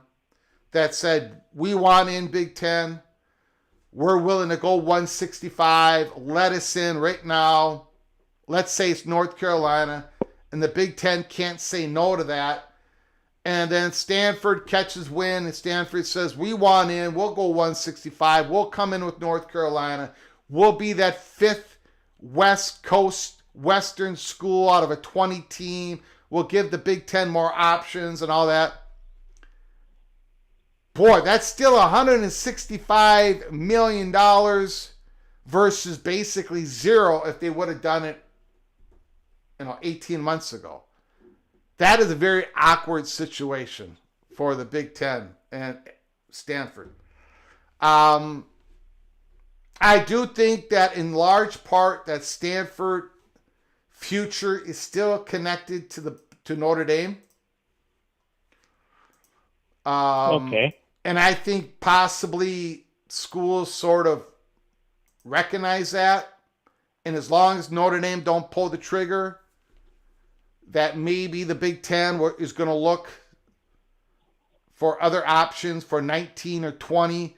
S1: that said, we want in Big Ten, we're willing to go $165, let us in right now, let's say it's North Carolina, and the Big Ten can't say no to that. And then Stanford catches wind, and Stanford says, we want in. We'll go 165. We'll come in with North Carolina. We'll be that fifth West Coast Western school out of a 20 team. We'll give the Big Ten more options and all that. Boy, that's still $165 million versus basically zero if they would have done it, 18 months ago. That is a very awkward situation for the Big Ten and Stanford. I do think that in large part that Stanford future is still connected to Notre Dame.
S4: Okay.
S1: And I think possibly schools sort of recognize that. And as long as Notre Dame don't pull the trigger, that maybe the Big Ten is going to look for other options for 19 or 20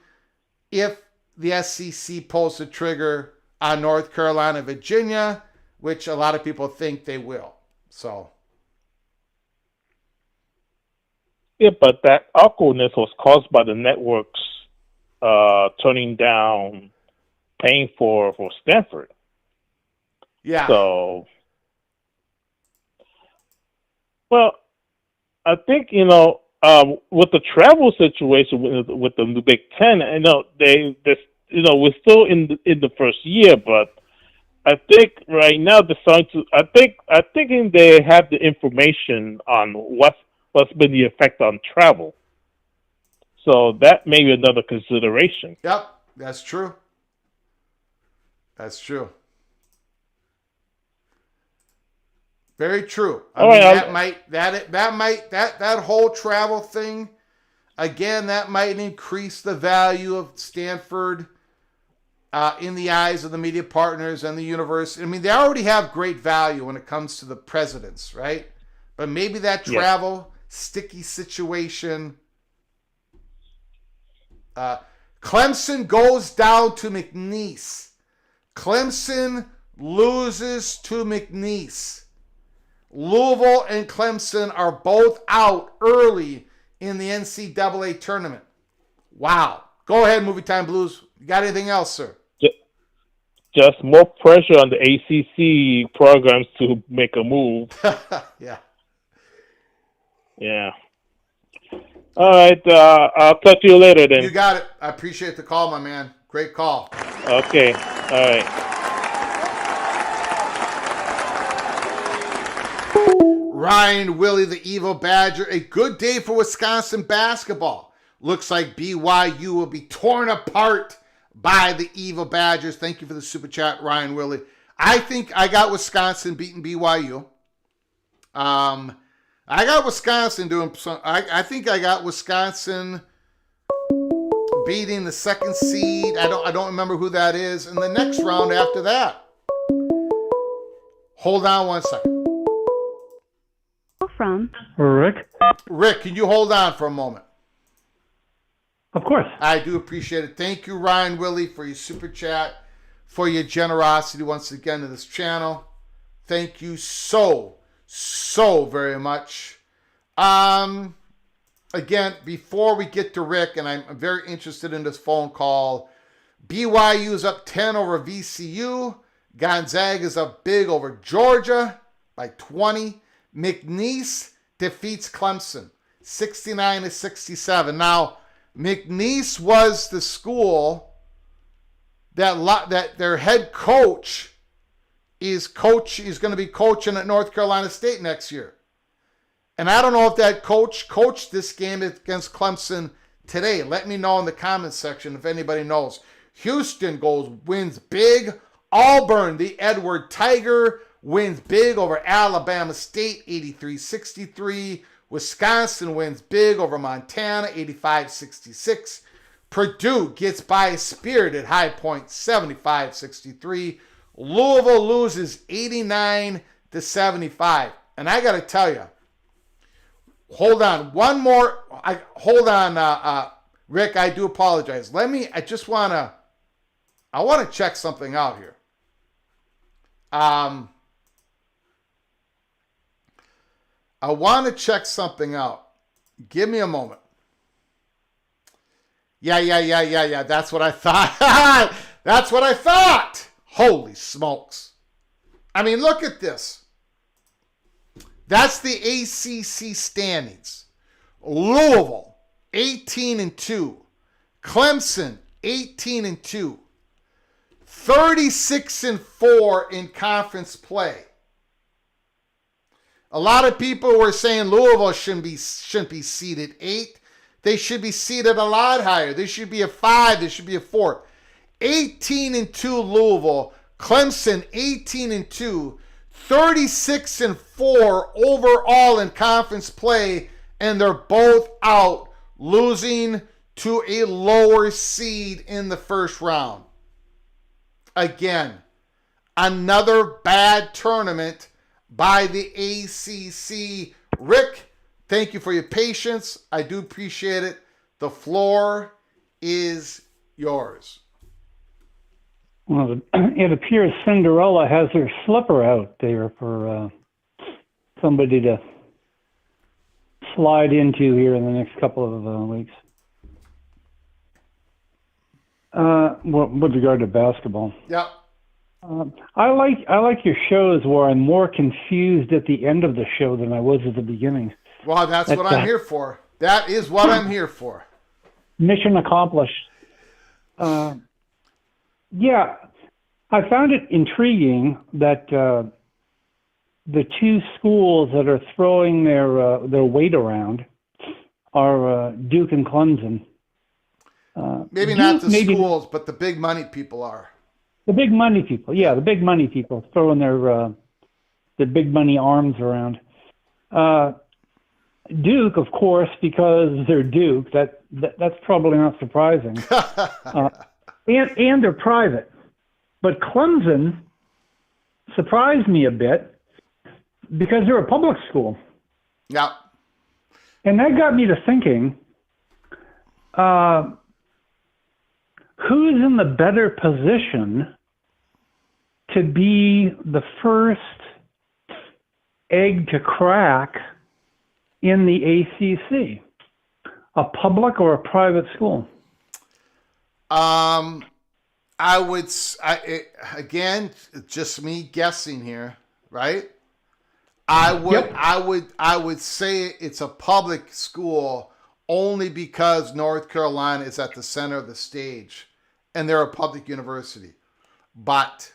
S1: if the SEC pulls the trigger on North Carolina, Virginia, which a lot of people think they will. So.
S4: Yeah, but that awkwardness was caused by the networks turning down paying for Stanford.
S1: Yeah.
S4: So, well, I think, with the travel situation with the new Big Ten, we're still in the first year, but I think right now I think they have the information on what's been the effect on travel. So that may be another consideration.
S1: Yep, that's true. That's true. Very true. That whole travel thing, again, that might increase the value of Stanford in the eyes of the media partners and the university. I mean, they already have great value when it comes to the presidents, right? But maybe that travel sticky situation. Clemson goes down to McNeese. Clemson loses to McNeese. Louisville and Clemson are both out early in the NCAA tournament. Wow. Go ahead, Movie Time Blues. You got anything else, sir?
S4: Just more pressure on the ACC programs to make a move.
S1: Yeah.
S4: Yeah. All right. I'll talk to you later then.
S1: You got it. I appreciate the call, my man. Great call.
S4: Okay. All right.
S1: Ryan Willie, the Evil Badger. A good day for Wisconsin basketball. Looks like BYU will be torn apart by the Evil Badgers. Thank you for the super chat, Ryan Willie. I think I got Wisconsin beating BYU. I got Wisconsin doing some. I think I got Wisconsin beating the second seed. I don't remember who that is. In the next round after that. Hold on one second.
S2: From
S5: Rick?
S1: Rick, can you hold on for a moment?
S5: Of course.
S1: I do appreciate it. Thank you, Ryan Willie, for your super chat, for your generosity once again to this channel. Thank you so very much. Again, before we get to Rick, and I'm very interested in this phone call, BYU is up 10 over VCU. Gonzaga is up big over Georgia by 20. McNeese defeats Clemson 69-67. Now, McNeese was the school that their head coach is going to be coaching at North Carolina State next year. And I don't know if that coach coached this game against Clemson today. Let me know in the comments section if anybody knows. Houston wins big. Auburn, the Edward Tiger, wins big over Alabama State, 83-63. Wisconsin wins big over Montana, 85-66. Purdue gets by a spirited High Point, 75-63. Louisville loses 89-75. And I got to tell you, hold on, Rick, I do apologize. I want to check something out here. I want to check something out. Give me a moment. Yeah. That's what I thought. That's what I thought. Holy smokes. I mean, look at this. That's the ACC standings. Louisville, 18-2. Clemson, 18-2. 36-4 in conference play. A lot of people were saying Louisville shouldn't be seeded 8. They should be seeded a lot higher. They should be a 5. They should be a 4. 18-2 Louisville. Clemson 18-2. 36-4 overall in conference play, and they're both out, losing to a lower seed in the first round. Again, another bad tournament by the ACC. Rick, thank you for your patience. I do appreciate it. The floor is yours.
S5: Well, it appears Cinderella has her slipper out there for somebody to slide into here in the next couple of weeks. With regard to basketball.
S1: Yep.
S5: I like your shows where I'm more confused at the end of the show than I was at the beginning.
S1: Well, that's what I'm here for. That is what I'm here for.
S5: Mission accomplished. Yeah, I found it intriguing that the two schools that are throwing their weight around are Duke and Clemson.
S1: Maybe not the schools, but the big money people are.
S5: The big money people, yeah, the big money people throwing their big money arms around. Duke, of course, because they're Duke. That's probably not surprising. And they're private. But Clemson surprised me a bit because they're a public school.
S1: Yeah.
S5: And that got me to thinking, who's in the better position to be the first egg to crack in the ACC? A public or a private school?
S1: Again, just me guessing here, right? I would say it's a public school only because North Carolina is at the center of the stage and they're a public university. But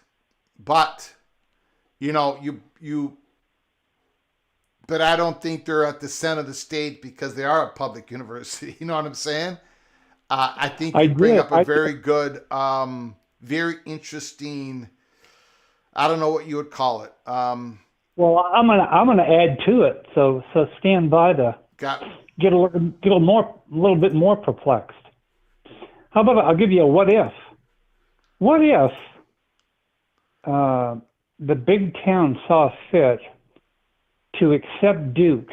S1: you know, but I don't think they're at the center of the stage because they are a public university. You know what I'm saying? I think you bring up a very good, very interesting, I don't know what you would call it.
S5: Well, I'm gonna add to it. So stand by to get a little bit more perplexed. How about I'll give you a what if? What if the Big Ten saw fit to accept Duke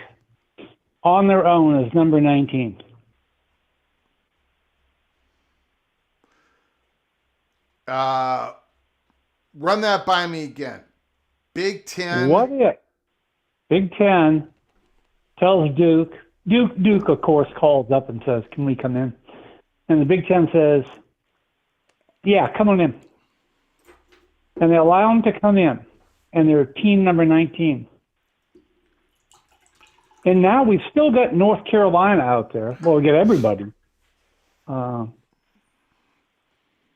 S5: on their own as number 19?
S1: Run that by me again. Big Ten.
S5: What if Big Ten tells Duke, of course, calls up and says, can we come in? And the Big Ten says, yeah, come on in. And they allow them to come in. And they're team number 19. And now we've still got North Carolina out there. Well, we get everybody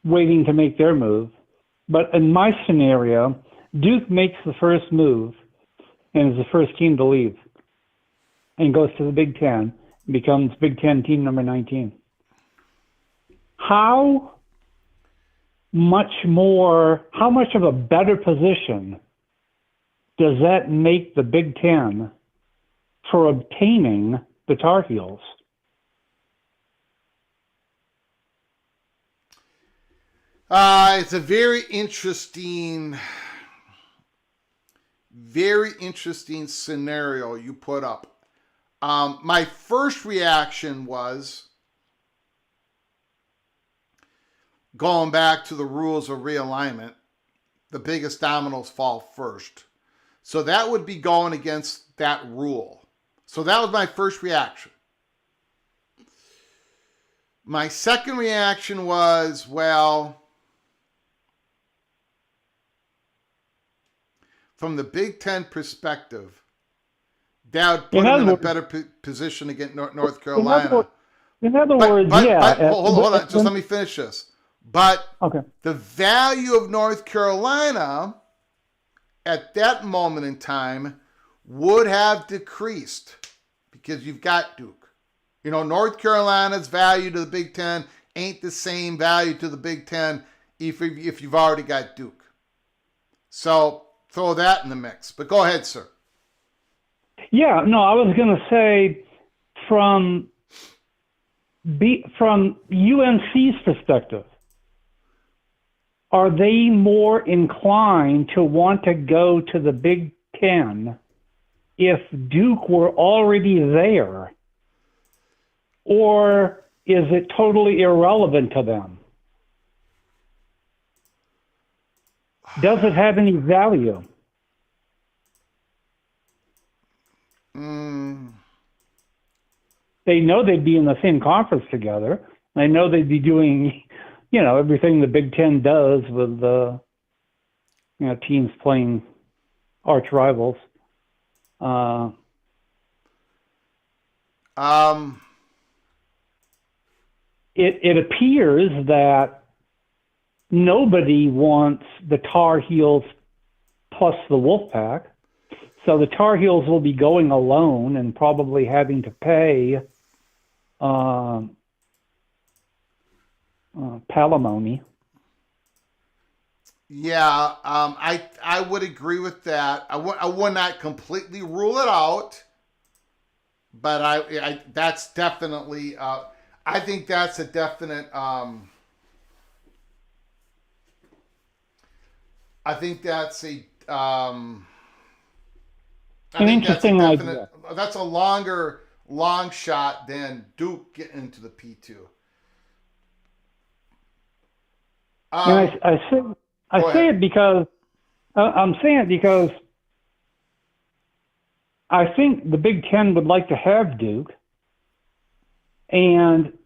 S5: waiting to make their move. But in my scenario, Duke makes the first move and is the first team to leave and goes to the Big Ten, becomes Big Ten team number 19. How much of a better position does that make the Big Ten for obtaining the Tar Heels?
S1: It's a very interesting scenario you put up. My first reaction was going back to the rules of realignment. The biggest dominoes fall first. So that would be going against that rule. So that was my first reaction. My second reaction was, well, from the Big Ten perspective, that would put them in a better position against North Carolina.
S5: In other words, yeah.
S1: Hold on. Just let me finish this. But
S5: okay.
S1: The value of North Carolina at that moment in time would have decreased because you've got Duke. You know, North Carolina's value to the Big Ten ain't the same value to the Big Ten if you've already got Duke. So throw that in the mix. But go ahead, sir.
S5: Yeah, no, I was going to say from UNC's perspective, are they more inclined to want to go to the Big Ten if Duke were already there? Or is it totally irrelevant to them? Does it have any value? They know they'd be in the same conference together. They know they'd be doing, everything the Big Ten does with, teams playing arch rivals. It appears that nobody wants the Tar Heels plus the Wolfpack. So the Tar Heels will be going alone and probably having to pay palimony.
S1: Yeah, I would agree with that. I would not completely rule it out, but I that's definitely I think that's a definite. I think that's a.
S5: An interesting idea.
S1: That's a long shot than Duke getting into the P2.
S5: And I say it because I'm saying it because I think the Big Ten would like to have Duke. And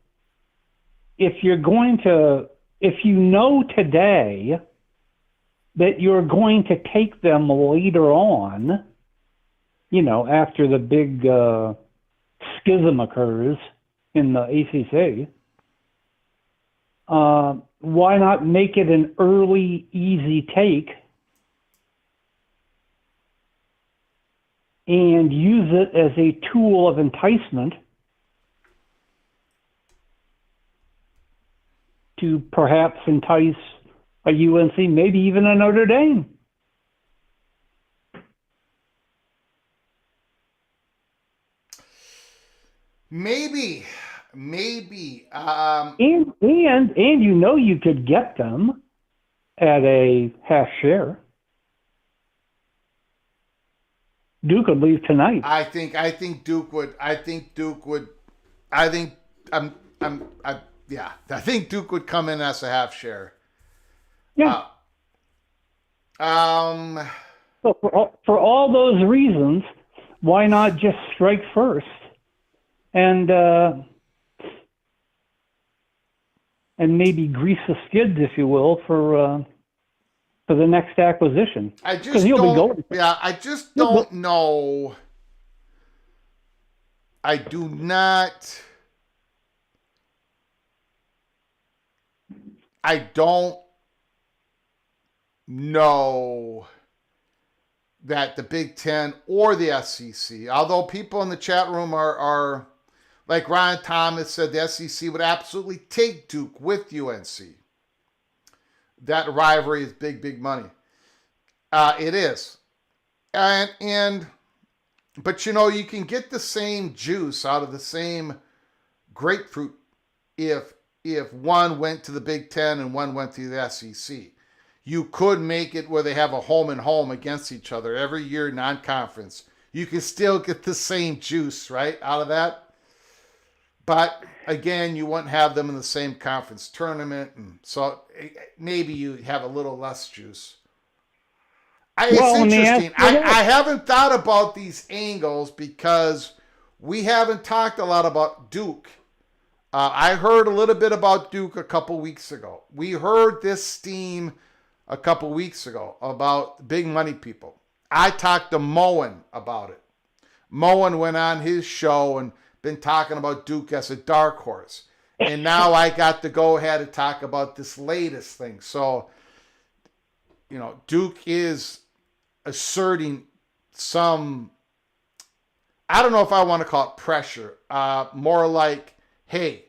S5: if you know today that you're going to take them later on, after the big schism occurs in the ACC, why not make it an early, easy take and use it as a tool of enticement to perhaps entice a UNC, maybe even a Notre Dame?
S1: Maybe.
S5: And you could get them at a half share. Duke would leave tonight.
S1: I think Duke would. I think Duke would come in as a half share.
S5: Yeah. So for all those reasons, why not just strike first and maybe grease the skids, if you will, for the next acquisition?
S1: I just don't. Yeah, I just don't know. I do not. I don't know that the Big Ten or the SEC, although people in the chat room are like Ryan Thomas said, the SEC would absolutely take Duke with UNC. That rivalry is big, big money. It is. But you can get the same juice out of the same grapefruit if one went to the Big Ten and one went to the SEC. You could make it where they have a home and home against each other every year, non-conference. You can still get the same juice, right, out of that. But again, you wouldn't have them in the same conference tournament, and so maybe you have a little less juice. It's interesting. I haven't thought about these angles because we haven't talked a lot about Duke. I heard a little bit about Duke a couple weeks ago. We heard this steam a couple weeks ago about big money people. I talked to Moen about it. Moen went on his show and been talking about Duke as a dark horse. And now I got to go ahead and talk about this latest thing. So, you know, Duke is asserting some, I don't know if I want to call it pressure, more like, hey,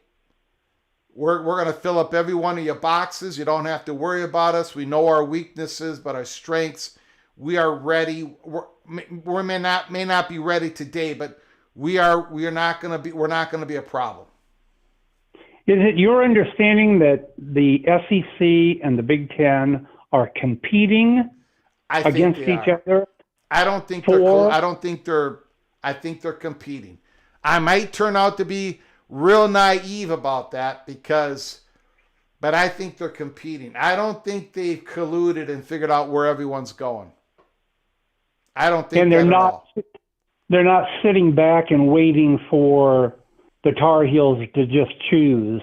S1: we're going to fill up every one of your boxes. You don't have to worry about us. We know our weaknesses, but our strengths, we are ready. We may not be ready today, but we're not going to be a problem.
S5: Is it your understanding that the SEC and the Big Ten are competing against each other?
S1: I think they're competing. I might turn out to be real naive about that but I think they're competing. I don't think they've colluded and figured out where everyone's going. I don't think at all.
S5: They're not sitting back and waiting for the Tar Heels to just choose.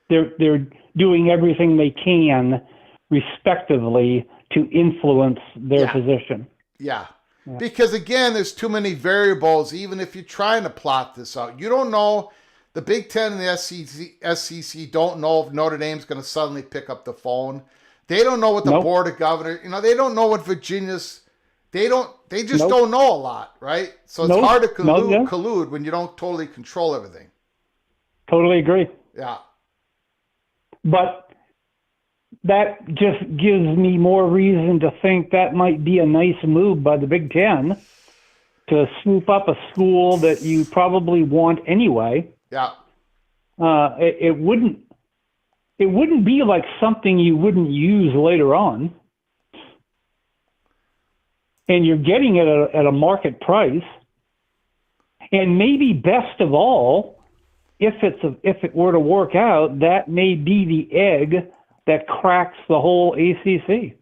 S5: They're doing everything they can, respectively, to influence their position.
S1: Yeah. Because again, there's too many variables. Even if you're trying to plot this out, you don't know. The Big Ten and the SEC don't know if Notre Dame's going to suddenly pick up the phone. They don't know what the Board of Governors, they don't know what Virginia's. They just don't know a lot, right? So it's hard to collude when you don't totally control everything.
S5: Totally agree.
S1: Yeah.
S5: But that just gives me more reason to think that might be a nice move by the Big Ten to swoop up a school that you probably want anyway.
S1: Yeah.
S5: It wouldn't be like something you wouldn't use later on. And you're getting it at a market price. And maybe best of all, if it were to work out, that may be the egg that cracks the whole ACC.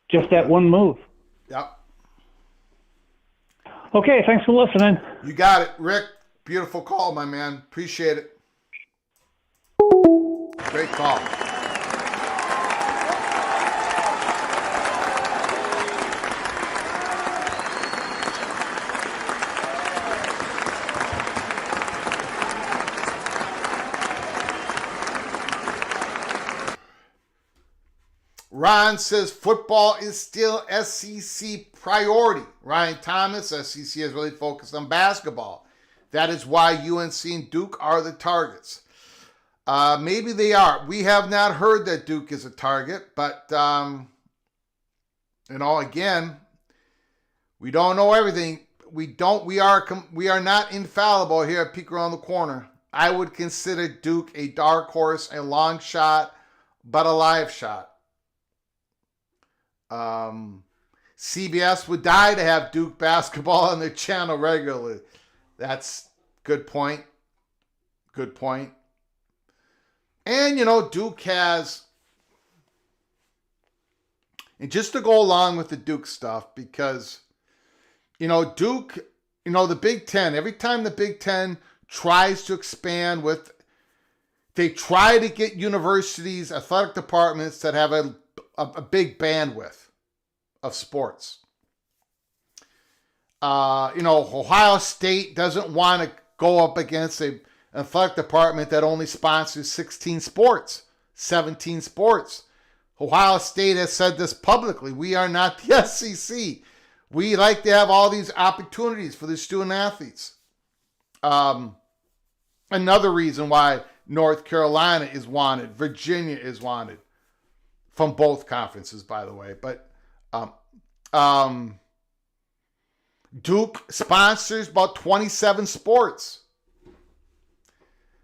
S5: Just that one move.
S1: Yep.
S5: Okay, thanks for listening.
S1: You got it, Rick. Beautiful call, my man. Appreciate it. Great call. Ron says football is still SEC priority. Ryan Thomas, SEC is really focused on basketball. That is why UNC and Duke are the targets. Maybe they are. We have not heard that Duke is a target, but again, we don't know everything. We are not infallible here at Peek Around the Corner. I would consider Duke a dark horse, a long shot, but a live shot. CBS would die to have Duke basketball on their channel regularly. That's good point. Good point. And, Duke has, and just to go along with the Duke stuff, because, Duke, the Big Ten, every time the Big Ten tries to expand they try to get universities, athletic departments that have a big bandwidth of sports. Ohio State doesn't want to go up against an athletic department that only sponsors 16 sports, 17 sports. Ohio State has said this publicly. We are not the SEC. We like to have all these opportunities for the student athletes. Another reason why North Carolina is wanted, Virginia is wanted, from both conferences, by the way. But Duke sponsors about 27 sports.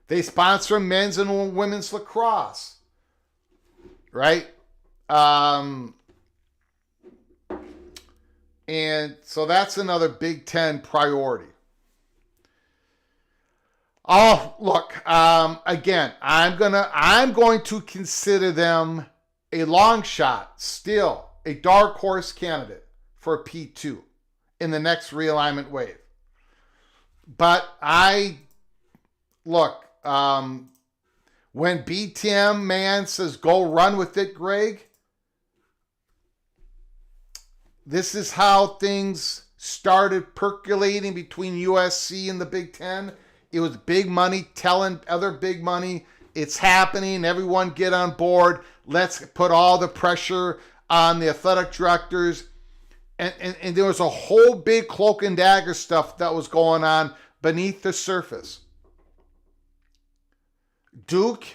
S1: They sponsor men's and women's lacrosse, right? And so that's another Big Ten priority. Oh, look, again, I'm going to consider them a long shot, still a dark horse candidate for a P2 in the next realignment wave. But look, when BTM man says go run with it, Greg, this is how things started percolating between USC and the Big Ten. It was big money telling other big money, it's happening, everyone get on board, let's put all the pressure on the athletic directors. And there was a whole big cloak and dagger stuff that was going on beneath the surface. Duke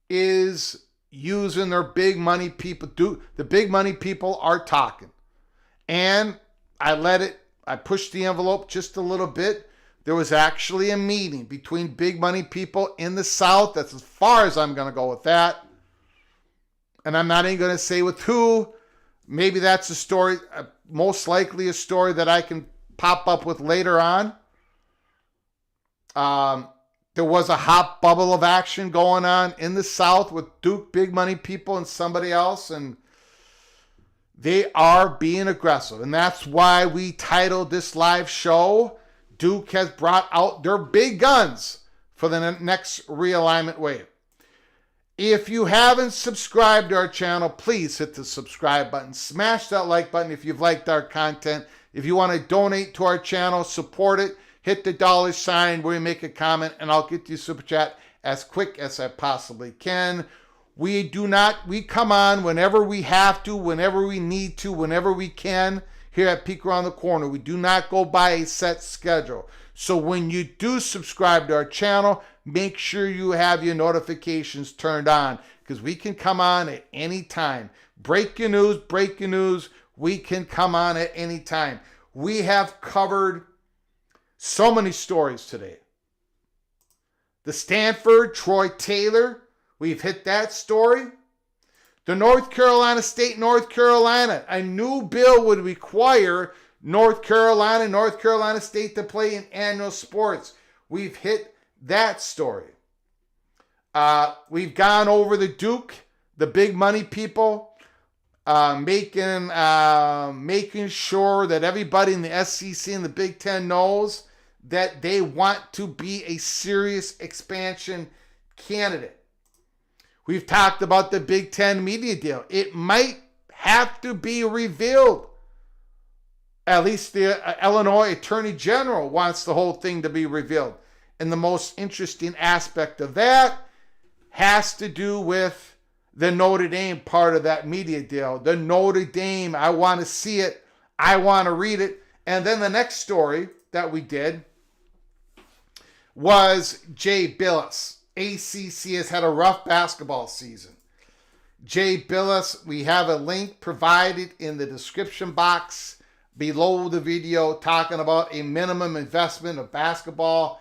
S1: is using their big money people. The big money people are talking. And I pushed the envelope just a little bit. There was actually a meeting between big money people in the South. That's as far as I'm going to go with that. And I'm not even going to say with who. Maybe that's a story, most likely a story that I can pop up with later on. There was a hot bubble of action going on in the South with Duke big money people and somebody else, and they are being aggressive. And that's why we titled this live show, Duke has brought out their big guns for the next realignment wave. If you haven't subscribed to our channel, please hit the subscribe button. Smash that like button if you've liked our content. If you want to donate to our channel, support it, hit the $sign where you make a comment, and I'll get you super chat as quick as I possibly can. We come on whenever we have to, whenever we need to, whenever we can here at Peek Around the Corner. We do not go by a set schedule. So when you do subscribe to our channel, make sure you have your notifications turned on, because we can come on at any time. Breaking news, we can come on at any time. We have covered so many stories today. The Stanford, Troy Taylor, we've hit that story. The North Carolina State, North Carolina, a new bill would require North Carolina State to play in annual sports. We've hit that story. We've gone over the Duke, the big money people, making sure that everybody in the SEC and the Big Ten knows that they want to be a serious expansion candidate. We've talked about the Big Ten media deal. It might have to be revealed. At least the Illinois Attorney General wants the whole thing to be revealed. And the most interesting aspect of that has to do with the Notre Dame part of that media deal. The Notre Dame, I want to see it. I want to read it. And then the next story that we did was Jay Bilas. ACC has had a rough basketball season. Jay Bilas, we have a link provided in the description box below the video talking about a minimum investment of basketball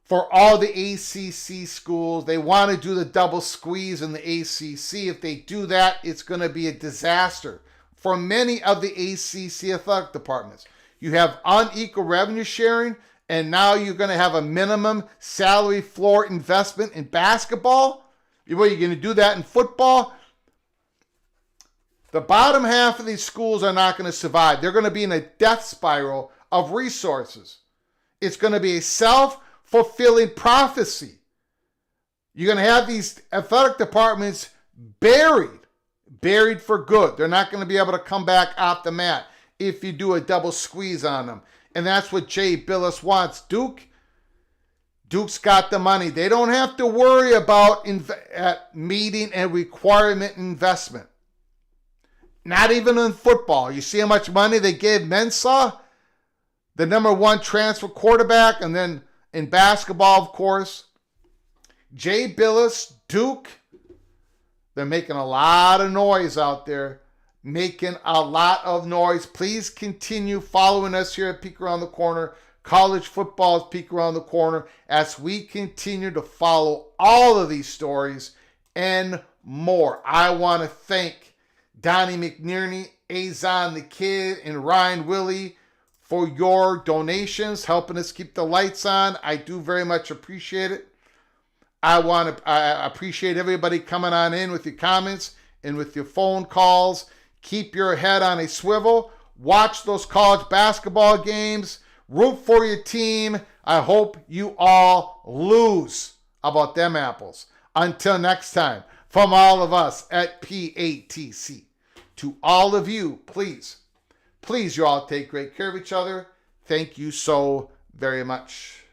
S1: for all the ACC schools. They want to do the double squeeze in the ACC. If they do that, it's going to be a disaster for many of the ACC athletic departments. You have unequal revenue sharing, and now you're going to have a minimum salary floor investment in basketball. What, you're going to do that in football? The bottom half of these schools are not going to survive. They're going to be in a death spiral of resources. It's going to be a self-fulfilling prophecy. You're going to have these athletic departments buried for good. They're not going to be able to come back off the mat if you do a double squeeze on them. And that's what Jay Bilas wants. Duke's got the money. They don't have to worry about meeting a requirement investment. Not even in football. You see how much money they gave Mensah, the number one transfer quarterback, and then in basketball, of course, Jay Bilas, Duke, they're making a lot of noise out there. Making a lot of noise. Please continue following us here at Peek Around the Corner. College football is Peek Around the Corner as we continue to follow all of these stories and more. I want to thank Donnie McNerney, Azon the Kid, and Ryan Willie for your donations, helping us keep the lights on. I do very much appreciate it. I appreciate everybody coming on in with your comments and with your phone calls. Keep your head on a swivel. Watch those college basketball games. Root for your team. I hope you all lose. How about them apples? Until next time, from all of us at PATC, to all of you, please you all take great care of each other. Thank you so very much.